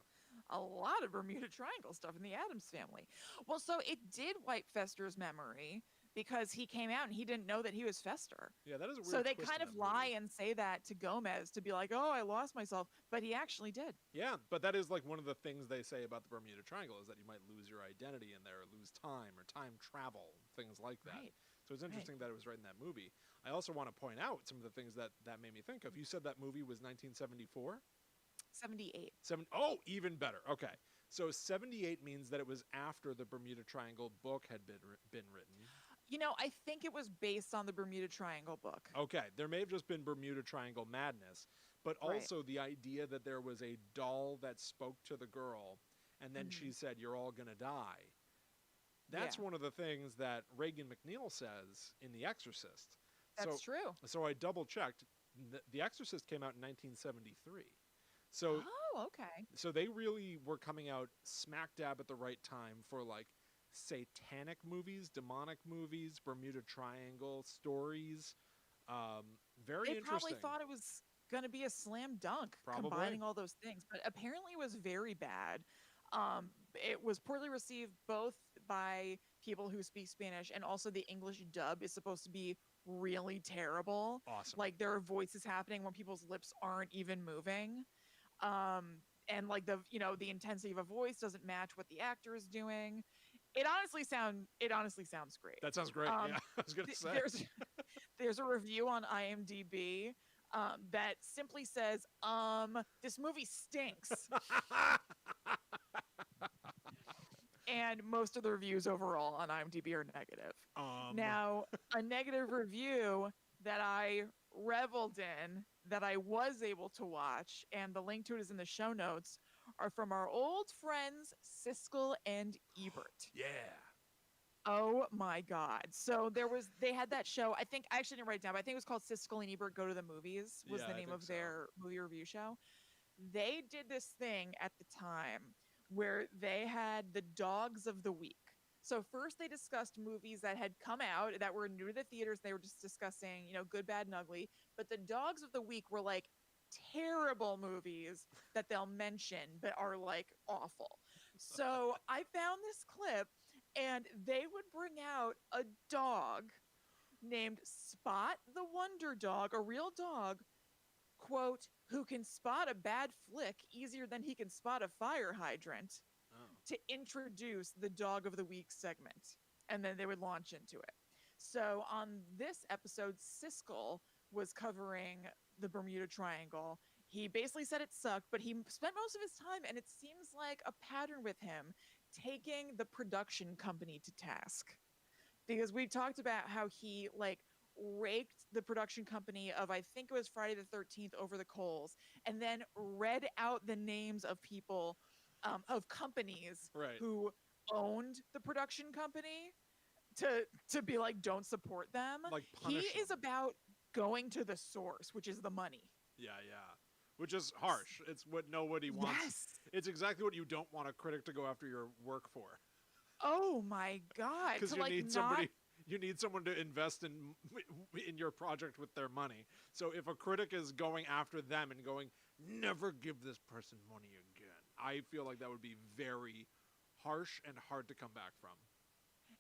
a lot of Bermuda Triangle stuff in the Addams Family. Well, so it did wipe Fester's memory because he came out and he didn't know that he was Fester. Yeah, that is a weird So they twist kind in of that lie movie. and say that to Gomez to be like, "Oh, I lost myself," but he actually did. Yeah, but that is like one of the things they say about the Bermuda Triangle is that you might lose your identity in there, or lose time, or time travel, things like that. Right. So it's interesting that it was right in that movie. I also want to point out some of the things that made me think of. You said that movie was 1974? 78. Even better. Okay. So 78 means that it was after the Bermuda Triangle book had been written. You know, I think it was based on the Bermuda Triangle book. Okay, there may have just been Bermuda Triangle madness, but Right. also the idea that there was a doll that spoke to the girl and then Mhm. she said, "You're all gonna die." That's Yeah, one of the things that Reagan McNeil says in The Exorcist. that's So, true. so I double checked. The Exorcist came out in 1973. So, Oh, okay. so they really were coming out smack dab at the right time for like satanic movies, demonic movies, Bermuda Triangle stories. Very They probably interesting. thought it was going to be a slam dunk, Probably. combining all those things, but apparently it was very bad. It was poorly received both by people who speak Spanish, and also the English dub is supposed to be really terrible. Awesome. Like there are voices happening when people's lips aren't even moving. And like the intensity of a voice doesn't match what the actor is doing. It honestly sounds great. That sounds great. Yeah, Um, I was gonna say. there's a review on IMDb that simply says, this movie stinks. And most of the reviews overall on IMDb are negative. um, Now, a negative review that I reveled in, that I was able to watch, and the link to it is in the show notes, are from our old friends Siskel and Ebert. yeah. Oh my God. So they had that show. I think I actually didn't write it down, but I think it was called Siskel and Ebert Go to the Movies was Yeah, the I name think of so. their movie review show. They did this thing at the time where they had the dogs of the week. So first they discussed movies that had come out that were new to the theaters. They were just discussing, good, bad, and ugly. But the dogs of the week were like terrible movies that they'll mention but are like awful. So I found this clip and they would bring out a dog named Spot the Wonder Dog, a real dog, quote, who can spot a bad flick easier than he can spot a fire hydrant, Oh. to introduce the Dog of the Week segment. And then they would launch into it. So on this episode, Siskel was covering the Bermuda Triangle. He basically said it sucked, but he spent most of his time, and it seems like a pattern with him, taking the production company to task. Because we talked about how he like raked the production company of, I think it was Friday the 13th, over the coals, and then read out the names of people, of companies Right. who owned the production company, to be like, don't support them. Like He punish is them. about going to the source, which is the money. Yeah, yeah. Which is harsh. It's what nobody wants. Yes. It's exactly what you don't want a critic to go after your work for. Oh my God. Because To you like need not somebody. You need someone to invest in your project with their money. So if a critic is going after them and going, never give this person money again, I feel like that would be very harsh and hard to come back from.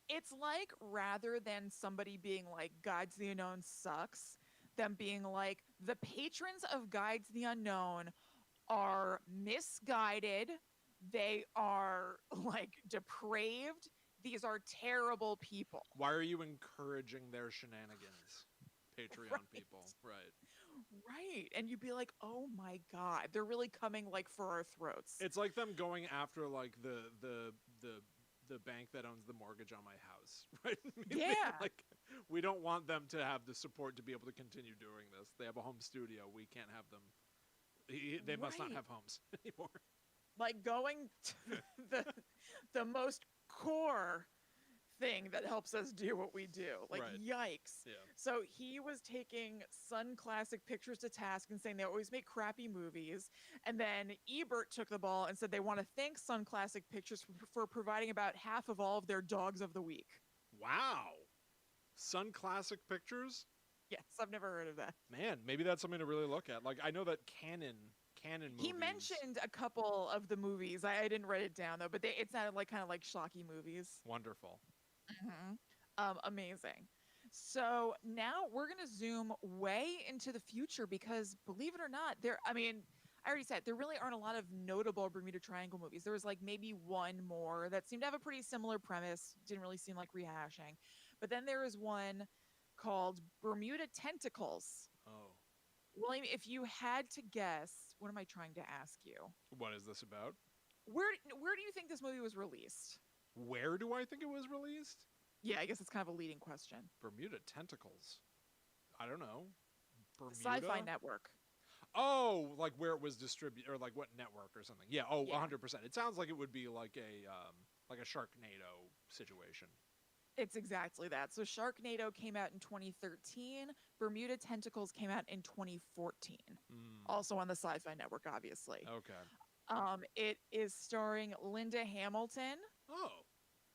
it's like, rather than somebody being like Guides to the Unknown sucks, them being like, the patrons of Guides to the Unknown are misguided, they are like depraved, these are terrible people. Why are you encouraging their shenanigans? Patreon Right. people, right? Right. And you'd be like, oh my God, they're really coming like for our throats. It's like them going after like the bank that owns the mortgage on my house, right? Yeah. Like we don't want them to have the support to be able to continue doing this. They have a home studio. We can't have them. They must not Right. have homes anymore. Like going to the most core thing that helps us do what we do. Like, Right. yikes. Yeah. So he was taking Sun Classic Pictures to task and saying they always make crappy movies. And then Ebert took the ball and said they want to thank Sun Classic Pictures for providing about half of all of their dogs of the week. Wow. Sun Classic Pictures? Yes, I've never heard of that. Man, maybe that's something to really look at. Like I know that Canon movies. He mentioned a couple of the movies. I didn't write it down though, but it sounded like kind of like schlocky movies. Wonderful. Amazing. So now we're gonna zoom way into the future because, believe it or not, I already said there really aren't a lot of notable Bermuda Triangle movies. There was like maybe one more that seemed to have a pretty similar premise, didn't really seem like rehashing. But then there is one called Bermuda Tentacles. Oh. William, if you had to guess, what am I trying to ask you? What is this about? Where do you think this movie was released? Where do I think it was released? Yeah, I guess it's kind of a leading question. Bermuda Tentacles. I don't know. Bermuda? Sci-Fi Network. Oh, like where it was distributed, or like what network or something. Yeah. Oh, Yeah. 100%. It sounds like it would be like a Sharknado situation. It's exactly that. So Sharknado came out in 2013. Bermuda Tentacles came out in 2014. Mm, Also on the Sci-Fi Network, obviously. okay. It is starring Linda Hamilton, Oh.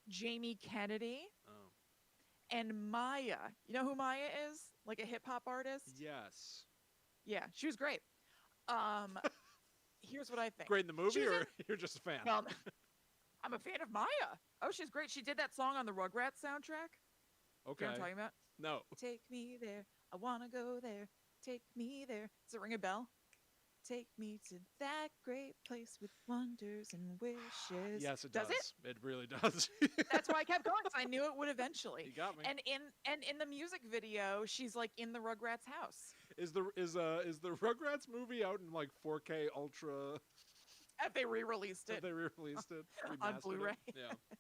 Jamie Kennedy, Oh. and Maya. You know who Maya is? Like a hip hop artist? Yes. Yeah, she was great. Um, Here's what I think. Great in the She movie, was or in, you're just a fan? well, I'm a fan of Maya. Oh, she's great. She did that song on the Rugrats soundtrack. Okay. You know what I'm talking about? No. Take me there. I want to go there. Take me there. Does it ring a bell? Take me to that great place with wonders and wishes. Yes, it does. does. It really does. That's why I kept going, because I knew it would eventually. You got me. And in the music video, she's like in the Rugrats house. Is the Rugrats movie out in like 4K Ultra? Have they re-released Have it they re-released it on Remastered it? Blu-ray? Yeah.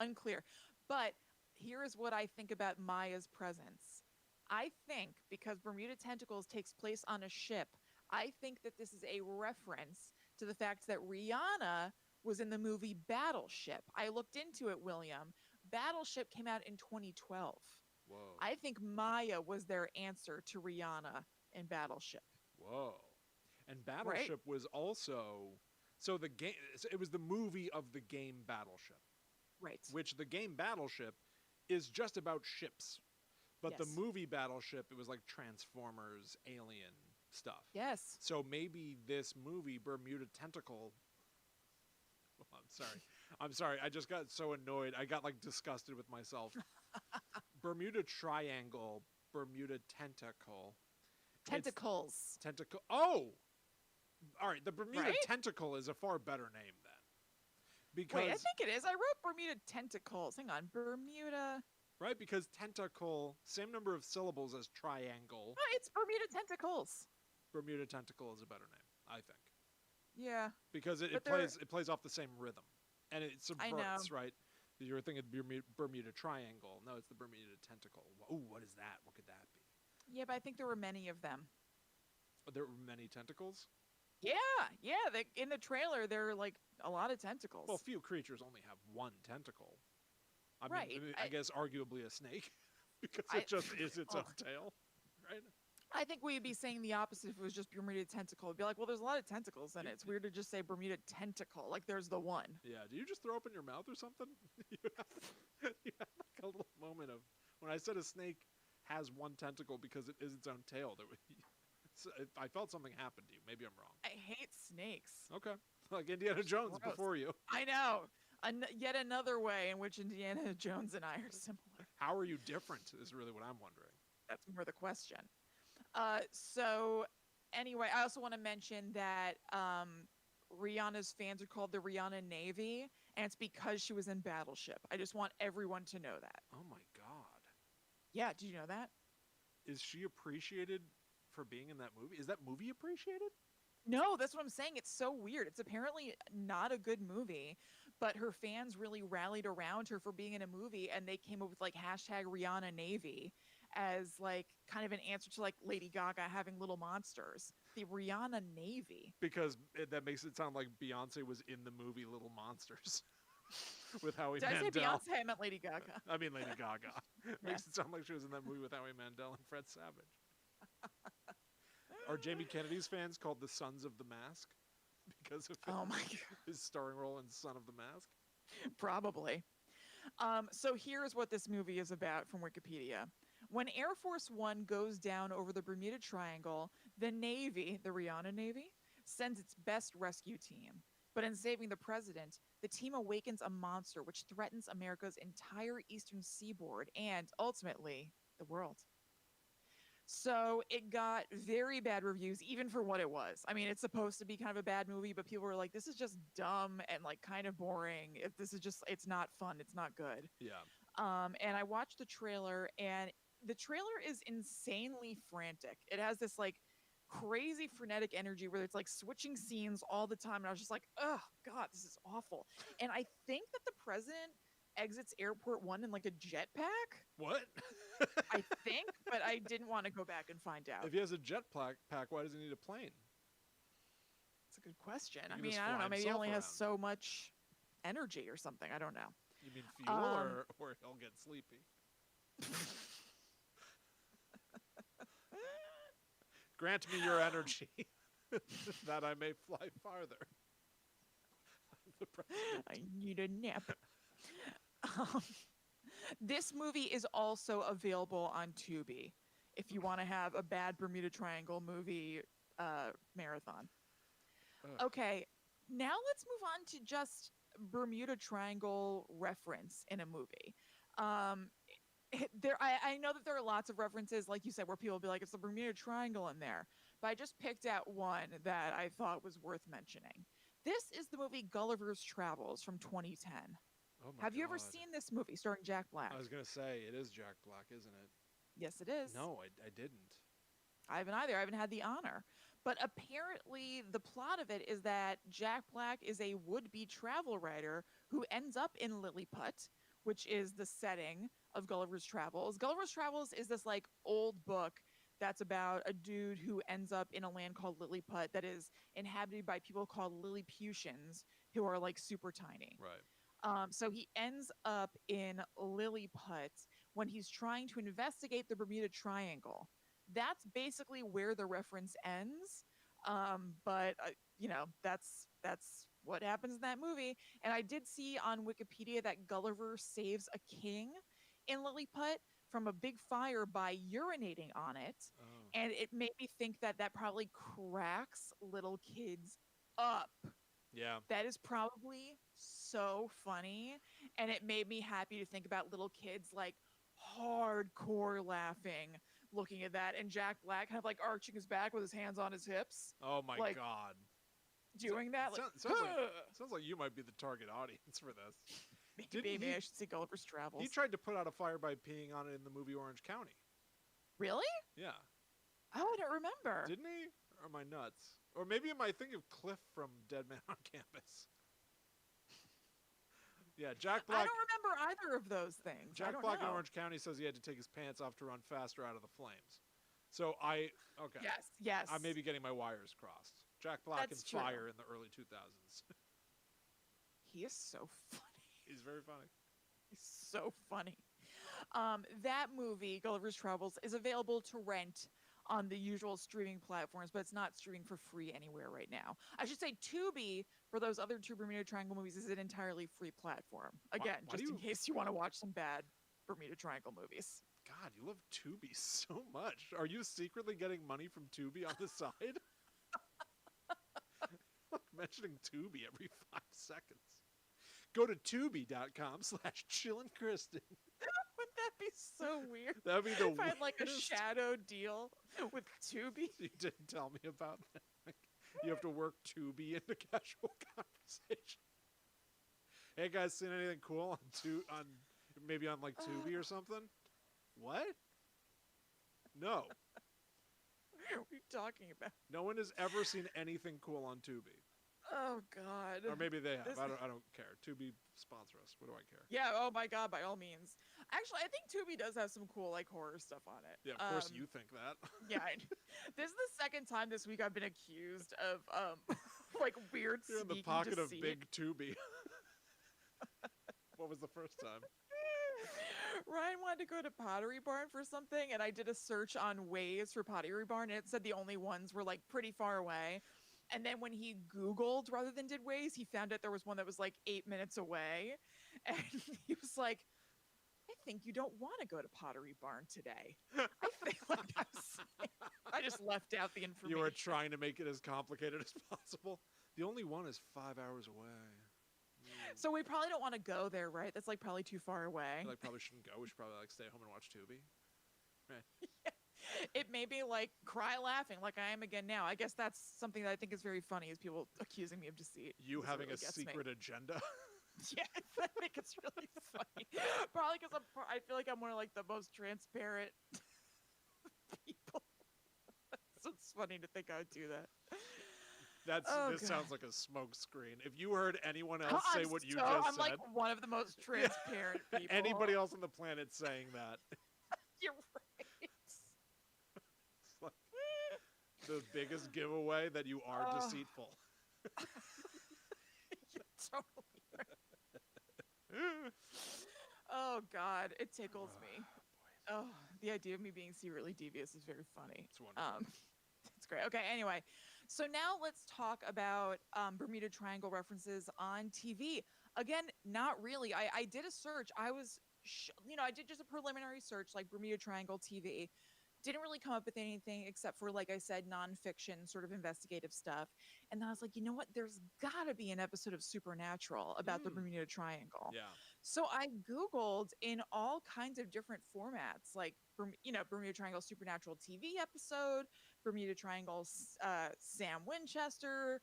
Unclear. But here is what I think about Maya's presence. I think because Bermuda Tentacles takes place on a ship, I think that this is a reference to the fact that Rihanna was in the movie Battleship. I looked into it, William. Battleship came out in 2012. Whoa. I think Maya was their answer to Rihanna in Battleship. Whoa. And Battleship was also, so the game. It was the movie of the game Battleship, Right. which the game Battleship is just about ships, but the Yes. movie Battleship, it was like Transformers, alien stuff. Yes. So maybe this movie Bermuda Tentacle. Oh, I'm sorry. I just got so annoyed. I got like disgusted with myself. Bermuda Triangle, Bermuda Tentacle. Tentacles. Tentacle. Oh! All right, the Bermuda Right? Tentacle is a far better name then. Because Wait, I think it is. I wrote Bermuda Tentacles. Hang on. Bermuda. right, because tentacle, same number of syllables as triangle. Oh, it's Bermuda Tentacles. Bermuda Tentacle is a better name, I think. Yeah. Because But they're- it plays off the same rhythm. And it subverts, right? You were thinking Bermuda Triangle. No, it's the Bermuda Tentacle. Ooh, what is that? What could that be? Yeah, but I think there were many of them. There were many tentacles? Yeah. In the trailer, there are like a lot of tentacles. Well, few creatures only have one tentacle. I Right, mean, I guess arguably a snake, because I- it just is its own Ugh. tail, right? I think we'd be saying the opposite if it was just Bermuda Tentacle. It'd be like, well, there's a lot of tentacles in it. It's weird to just say Bermuda Tentacle. Like, there's the one. Yeah. Do you just throw up in your mouth or something? you had like a little moment of when I said a snake has one tentacle because it is its own tail. I felt something happened to you. Maybe I'm wrong. I hate snakes. Okay. Like Indiana Jones gross. before you. I know. Yet another way in which Indiana Jones and I are similar. How are you different is really what I'm wondering. That's more the question. So anyway, I also want to mention that Rihanna's fans are called the Rihanna Navy, and it's because she was in Battleship. I just want everyone to know that. Oh my God. Yeah, did you know that? Is she appreciated for being in that movie? Is that movie appreciated? No, that's what I'm saying. It's so weird. It's apparently not a good movie, but her fans really rallied around her for being in a movie, and they came up with like hashtag Rihanna Navy as like kind of an answer to like Lady Gaga having Little Monsters. The Rihanna Navy. Because that makes it sound like Beyonce was in the movie Little Monsters with Howie Did Mandel. I say Beyonce? I meant Lady Gaga. I mean Lady Gaga. Yeah. Makes it sound like she was in that movie with Howie Mandel and Fred Savage. Are Jamie Kennedy's fans called the Sons of the Mask because of Oh my God. his starring role in Son of the Mask? Probably. So here's what this movie is about from Wikipedia. When Air Force One goes down over the Bermuda Triangle, the Navy, the Rihanna Navy, sends its best rescue team. But in saving the president, the team awakens a monster which threatens America's entire eastern seaboard and, ultimately, the world. So it got very bad reviews, even for what it was. I mean, it's supposed to be kind of a bad movie, but people were like, this is just dumb and like kind of boring. This is just, it's not fun. It's not good. Yeah. And I watched the trailer, and the trailer is insanely frantic. It has this like crazy frenetic energy where it's like switching scenes all the time. And I was just like, oh God, this is awful. And I think that the president exits Airport 1 in like a jetpack. What? I think, but I didn't want to go back and find out. If he has a jetpack, why does he need a plane? It's a good question. He I can mean, just I don't fly know. Maybe he himself only has around. so much energy or something. I don't know. You mean fuel, or he'll get sleepy? Grant me your energy, that I may fly farther. The president. I need a nap. Um, this movie is also available on Tubi if you want to have a bad Bermuda Triangle movie marathon. Ugh. Okay, now let's move on to just Bermuda Triangle reference in a movie. Um, I know that there are lots of references, like you said, where people will be like, it's the Bermuda Triangle in there. But I just picked out one that I thought was worth mentioning. This is the movie Gulliver's Travels from 2010. Oh my Have you ever God. seen this movie starring Jack Black? I was gonna say it is Jack Black, isn't it? Yes, it is. No, I didn't. I haven't either. I haven't had the honor. But apparently, the plot of it is that Jack Black is a would-be travel writer who ends up in Lilliput, which is the setting of Gulliver's Travels. Gulliver's Travels is this like old book that's about a dude who ends up in a land called Lilliput that is inhabited by people called Lilliputians, who are like super tiny. Right. So he ends up in Lilliput when he's trying to investigate the Bermuda Triangle. That's basically where the reference ends. But you know, that's what happens in that movie. And I did see on Wikipedia that Gulliver saves a king in Lilliput from a big fire by urinating on it. Oh. And it made me think that that probably cracks little kids up. Yeah. That is probably so funny. And it made me happy to think about little kids like hardcore laughing looking at that. And Jack Black kind of like arching his back with his hands on his hips, Oh my like, God. doing that. Like, Sounds like you might be the target audience for this. maybe I should see Gulliver's Travels. He tried to put out a fire by peeing on it in the movie Orange County. Really? Yeah. Oh, I don't remember. Didn't he? Or am I nuts? Or maybe am I thinking of Cliff from Dead Man on Campus? Yeah, Jack Black. I don't remember either of those things. Jack Black in Orange County says he had to take his pants off to run faster out of the flames. So okay. Yes. I may be getting my wires crossed. Jack Black That's and true. Fire in the early 2000s. He is so funny. He's very funny. He's so funny. That movie, Gulliver's Travels, is available to rent on the usual streaming platforms, but it's not streaming for free anywhere right now. I should say Tubi, for those other two Bermuda Triangle movies, is an entirely free platform. Again, why just in case you want to watch some bad Bermuda Triangle movies. God, you love Tubi so much. Are you secretly getting money from Tubi on the side? Mentioning Tubi every 5 seconds. Go to tubi.com/chillinkristen. Wouldn't that be so weird? That would be the If I had like a weirdest. shadow deal with Tubi. You didn't tell me about that. You have to work Tubi into casual conversation. Hey guys, seen anything cool on maybe on like Tubi or something? What? No. What are you talking about? No one has ever seen anything cool on Tubi. Oh God. Or maybe they have. This- I don't care. Tubi sponsor us. What do I care? Yeah, oh my God, by all means. Actually, I think Tubi does have some cool like horror stuff on it. Yeah, of course you think that. Yeah, this is the second time this week I've been accused of like weird You're in the sneaking pocket of deceit. big Tubi. What was the first time? Ryan wanted to go to Pottery Barn for something, and I did a search on Waze for Pottery Barn, and it said the only ones were like pretty far away. And then when he Googled rather than did Waze, he found out there was one that was like 8 minutes away. And he was like, I think you don't want to go to Pottery Barn today. I think like I just left out the information. You were trying to make it as complicated as possible. The only one is 5 hours away. So we probably don't want to go there, right? That's like probably too far away. Like probably shouldn't go. We should probably like stay home and watch Tubi. It made me like cry laughing like I am again now. I guess that's something that I think is very funny is people accusing me of deceit. You This having really a gets me. secret agenda. Yeah, I think it's really funny. Probably because I feel like I'm one of like the most transparent people. So it's funny to think I would do that. Oh This god. sounds like a smoke screen. If you heard anyone Oh, else say what you just I'm like said, one of the most yeah, transparent people. anybody else on the planet saying that, You're right. it's like the biggest giveaway that you are Oh, deceitful. you're totally right. Oh god, it tickles me. Oh, the idea of me being secretly devious is very funny. It's wonderful. It's great. Okay, anyway, so now let's talk about Bermuda Triangle references on TV. Again, not really. I did a search. I did just a preliminary search, like Bermuda Triangle TV. Didn't really come up with anything except for, like I said, nonfiction sort of investigative stuff. And then I was like, you know what? There's got to be an episode of Supernatural about the Bermuda Triangle. Yeah. So I Googled in all kinds of different formats, like, Bermuda Triangle Supernatural TV episode, Bermuda Triangle Sam Winchester,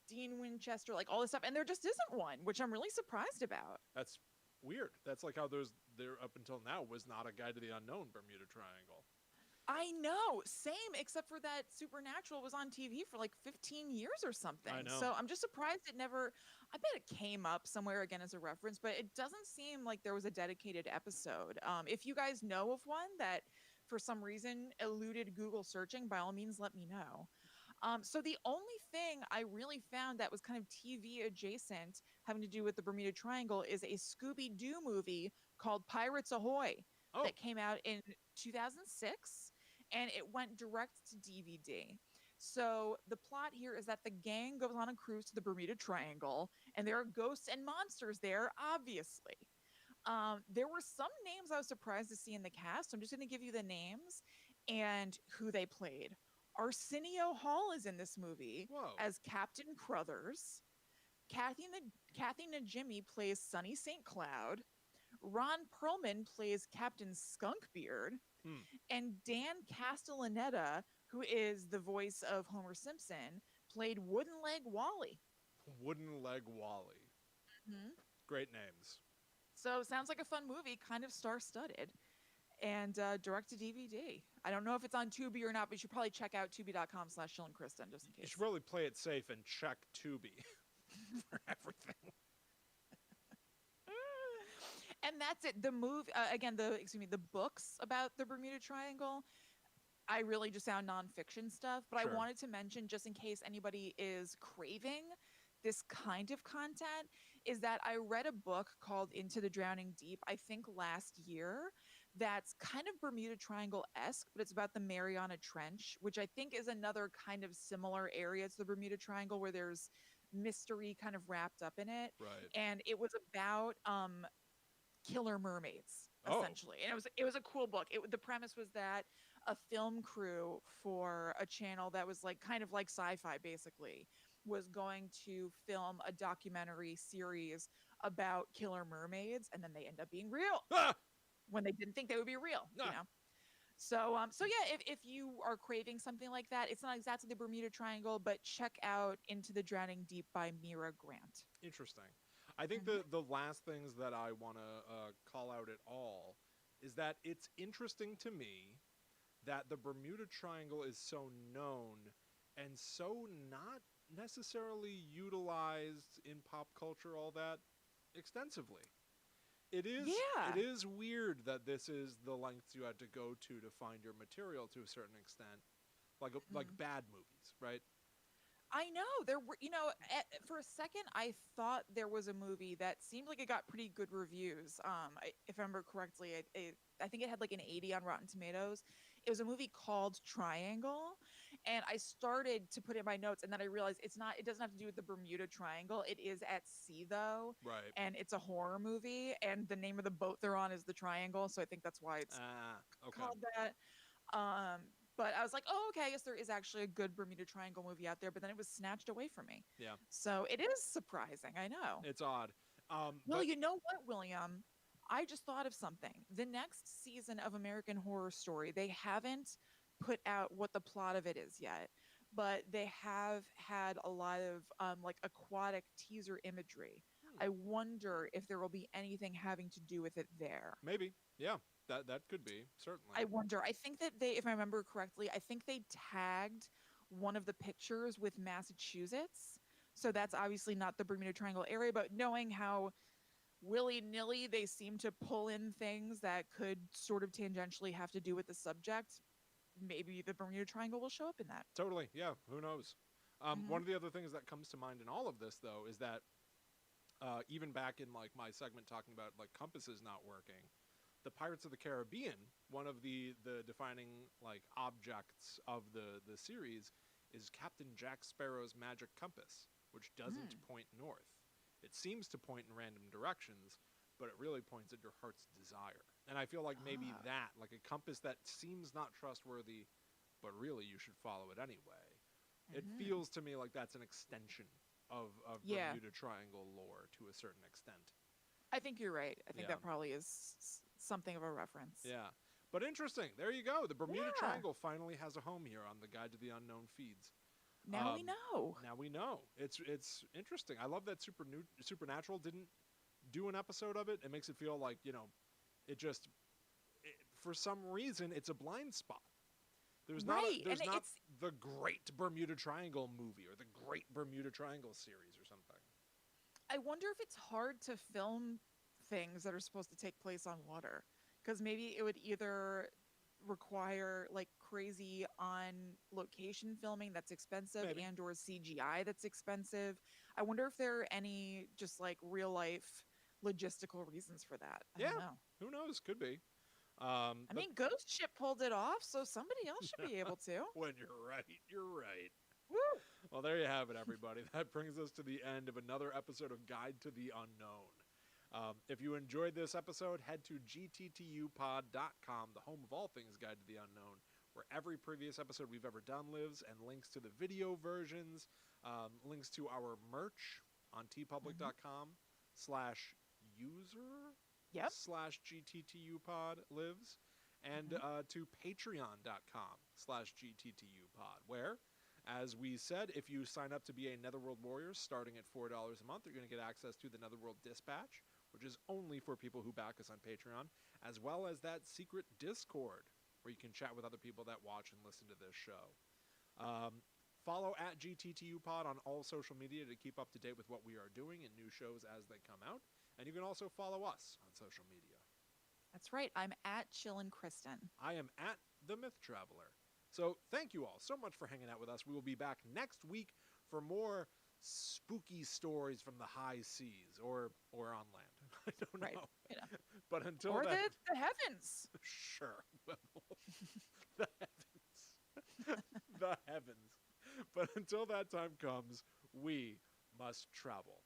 Dean Winchester, like all this stuff. And there just isn't one, which I'm really surprised about. That's weird. That's like how there up until now was not a Guide to the Unknown Bermuda Triangle. I know, same, except for that Supernatural was on TV for like 15 years or something. I know. So I'm just surprised it never, I bet it came up somewhere again as a reference, but it doesn't seem like there was a dedicated episode. If you guys know of one that for some reason eluded Google searching, by all means, let me know. So the only thing I really found that was kind of TV adjacent having to do with the Bermuda Triangle is a Scooby-Doo movie called Pirates Ahoy that came out in 2006, and it went direct to DVD. So the plot here is that the gang goes on a cruise to the Bermuda Triangle, and there are ghosts and monsters there, obviously. There were some names I was surprised to see in the cast. I'm just going to give you the names and who they played. Arsenio Hall is in this movie as Captain Crothers. Kathy Najimy plays Sunny St. Cloud. Ron Perlman plays Captain Skunkbeard. And Dan Castellaneta, who is the voice of Homer Simpson, played Wooden Leg Wally. Wooden Leg Wally. Mm-hmm. Great names. So sounds like a fun movie, kind of star-studded. And direct to DVD. I don't know if it's on Tubi or not, but you should probably check out tubi.com/ShillingKristen just in case. You should probably play it safe and check Tubi for everything. And that's it. The movie, again, the books about the Bermuda Triangle, I really just found nonfiction stuff, but Sure. I wanted to mention, just in case anybody is craving this kind of content, is that I read a book called Into the Drowning Deep, I think last year, that's kind of Bermuda Triangle-esque, but it's about the Mariana Trench, which I think is another kind of similar area to the Bermuda Triangle where there's mystery kind of wrapped up in it. Right. And it was about killer mermaids, essentially. And it was a cool book. The premise was that a film crew for a channel that was like kind of like sci-fi basically was going to film a documentary series about killer mermaids, and then they end up being real when they didn't think they would be real, you know. So yeah, if you are craving something like that, it's not exactly the Bermuda Triangle, but check out Into the Drowning Deep by Mira Grant. Interesting. I think the last things that I want to call out at all is that it's interesting to me that the Bermuda Triangle is so known and so not necessarily utilized in pop culture all that extensively. It is weird that this is the lengths you had to go to find your material to a certain extent, like bad movies, right? I know there were, for a second I thought there was a movie that seemed like it got pretty good reviews. If I remember correctly, I think it had like an 80 on Rotten Tomatoes. It was a movie called Triangle, and I started to put in my notes, and then I realized it doesn't have to do with the Bermuda Triangle. It is at sea though, right? And it's a horror movie, and the name of the boat they're on is the Triangle, so I think that's why it's called that. But I was like, oh, okay, I guess there is actually a good Bermuda Triangle movie out there, but then it was snatched away from me. Yeah. So it is surprising, I know. It's odd. Well, you know what, William? I just thought of something. The next season of American Horror Story, they haven't put out what the plot of it is yet, but they have had a lot of like aquatic teaser imagery. I wonder if there will be anything having to do with it there. Maybe. Yeah. That could be, certainly. I wonder. I think that if I remember correctly, I think they tagged one of the pictures with Massachusetts. So that's obviously not the Bermuda Triangle area, but knowing how willy-nilly they seem to pull in things that could sort of tangentially have to do with the subject, maybe the Bermuda Triangle will show up in that. Totally. Yeah. Who knows? One of the other things that comes to mind in all of this, though, is that even back in like my segment talking about like compasses not working, the Pirates of the Caribbean, one of the defining like objects of the series is Captain Jack Sparrow's magic compass, which doesn't point north. It seems to point in random directions, but it really points at your heart's desire. And I feel like maybe that, like a compass that seems not trustworthy, but really you should follow it anyway. It feels to me like that's an extension of Bermuda Triangle lore to a certain extent. I think you're right. I think that probably is something of a reference. Yeah. But interesting. There you go. The Bermuda Triangle finally has a home here on the Guide to the Unknown feeds. Now we know. Now we know. It's interesting. I love that Supernatural didn't do an episode of it. It makes it feel like, you know, for some reason, it's a blind spot. There's not the Great Bermuda Triangle movie or the Great Bermuda Triangle series or something. I wonder if it's hard to film things that are supposed to take place on water, because maybe it would either require like crazy on location filming that's expensive and or CGI that's expensive. I wonder if there are any just like real life logistical reasons for that. I don't know. Who knows? Could be. I mean, Ghost Ship pulled it off, so somebody else should be able to. When you're right. Woo! Well, there you have it, everybody. That brings us to the end of another episode of Guide to the Unknown. If you enjoyed this episode, head to gttupod.com, the home of all things Guide to the Unknown, where every previous episode we've ever done lives, and links to the video versions, links to our merch on tpublic.com/user/gttupod lives, and to patreon.com/gttupod, where, as we said, if you sign up to be a Netherworld Warrior starting at $4 a month, you're going to get access to the Netherworld Dispatch, which is only for people who back us on Patreon, as well as that secret Discord, where you can chat with other people that watch and listen to this show. Follow at GTTUpod on all social media to keep up to date with what we are doing and new shows as they come out. And you can also follow us on social media. That's right. I'm at Chillin' Kristen. I am at The Myth Traveler. So thank you all so much for hanging out with us. We will be back next week for more spooky stories from the high seas or on land. I don't know. Yeah. But until or then, the heavens. Sure. The heavens. The heavens. But until that time comes, we must travel.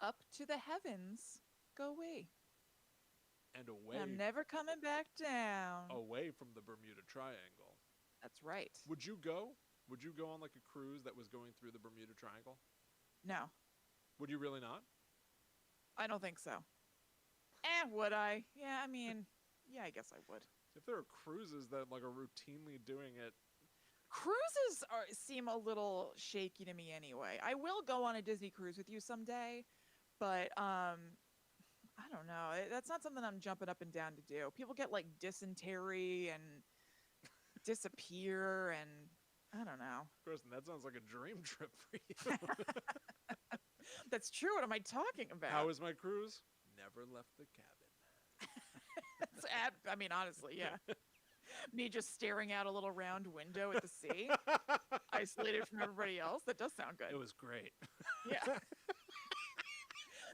Up to the heavens go we. And away. I'm never coming back down. Away from the Bermuda Triangle. That's right. Would you go? Would you go on like a cruise that was going through the Bermuda Triangle? No. Would you really not? I don't think so. Would I? Yeah, I mean, yeah, I guess I would. If there are cruises that like are routinely doing it. Cruises seem a little shaky to me anyway. I will go on a Disney cruise with you someday, but I don't know. That's not something I'm jumping up and down to do. People get like dysentery and disappear, and I don't know. Kristen, that sounds like a dream trip for you. That's true. What am I talking about? How was my cruise? Never left the cabin. I mean, honestly, yeah. Me just staring out a little round window at the sea, isolated from everybody else. That does sound good. It was great. Yeah.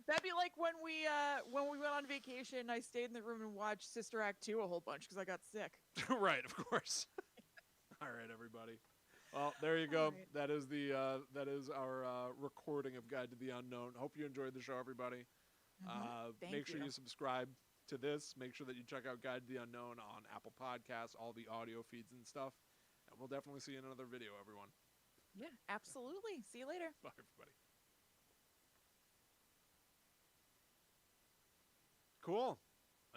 That'd be like when we went on vacation. I stayed in the room and watched Sister Act 2 a whole bunch because I got sick. Right, of course. All right, everybody. Well, there you go. Right. That is our recording of Guide to the Unknown. Hope you enjoyed the show, everybody. Make sure you subscribe to this. Make sure that you check out Guide to the Unknown on Apple Podcasts, all the audio feeds and stuff. And we'll definitely see you in another video, everyone. Yeah, absolutely. See you later. Bye, everybody. Cool.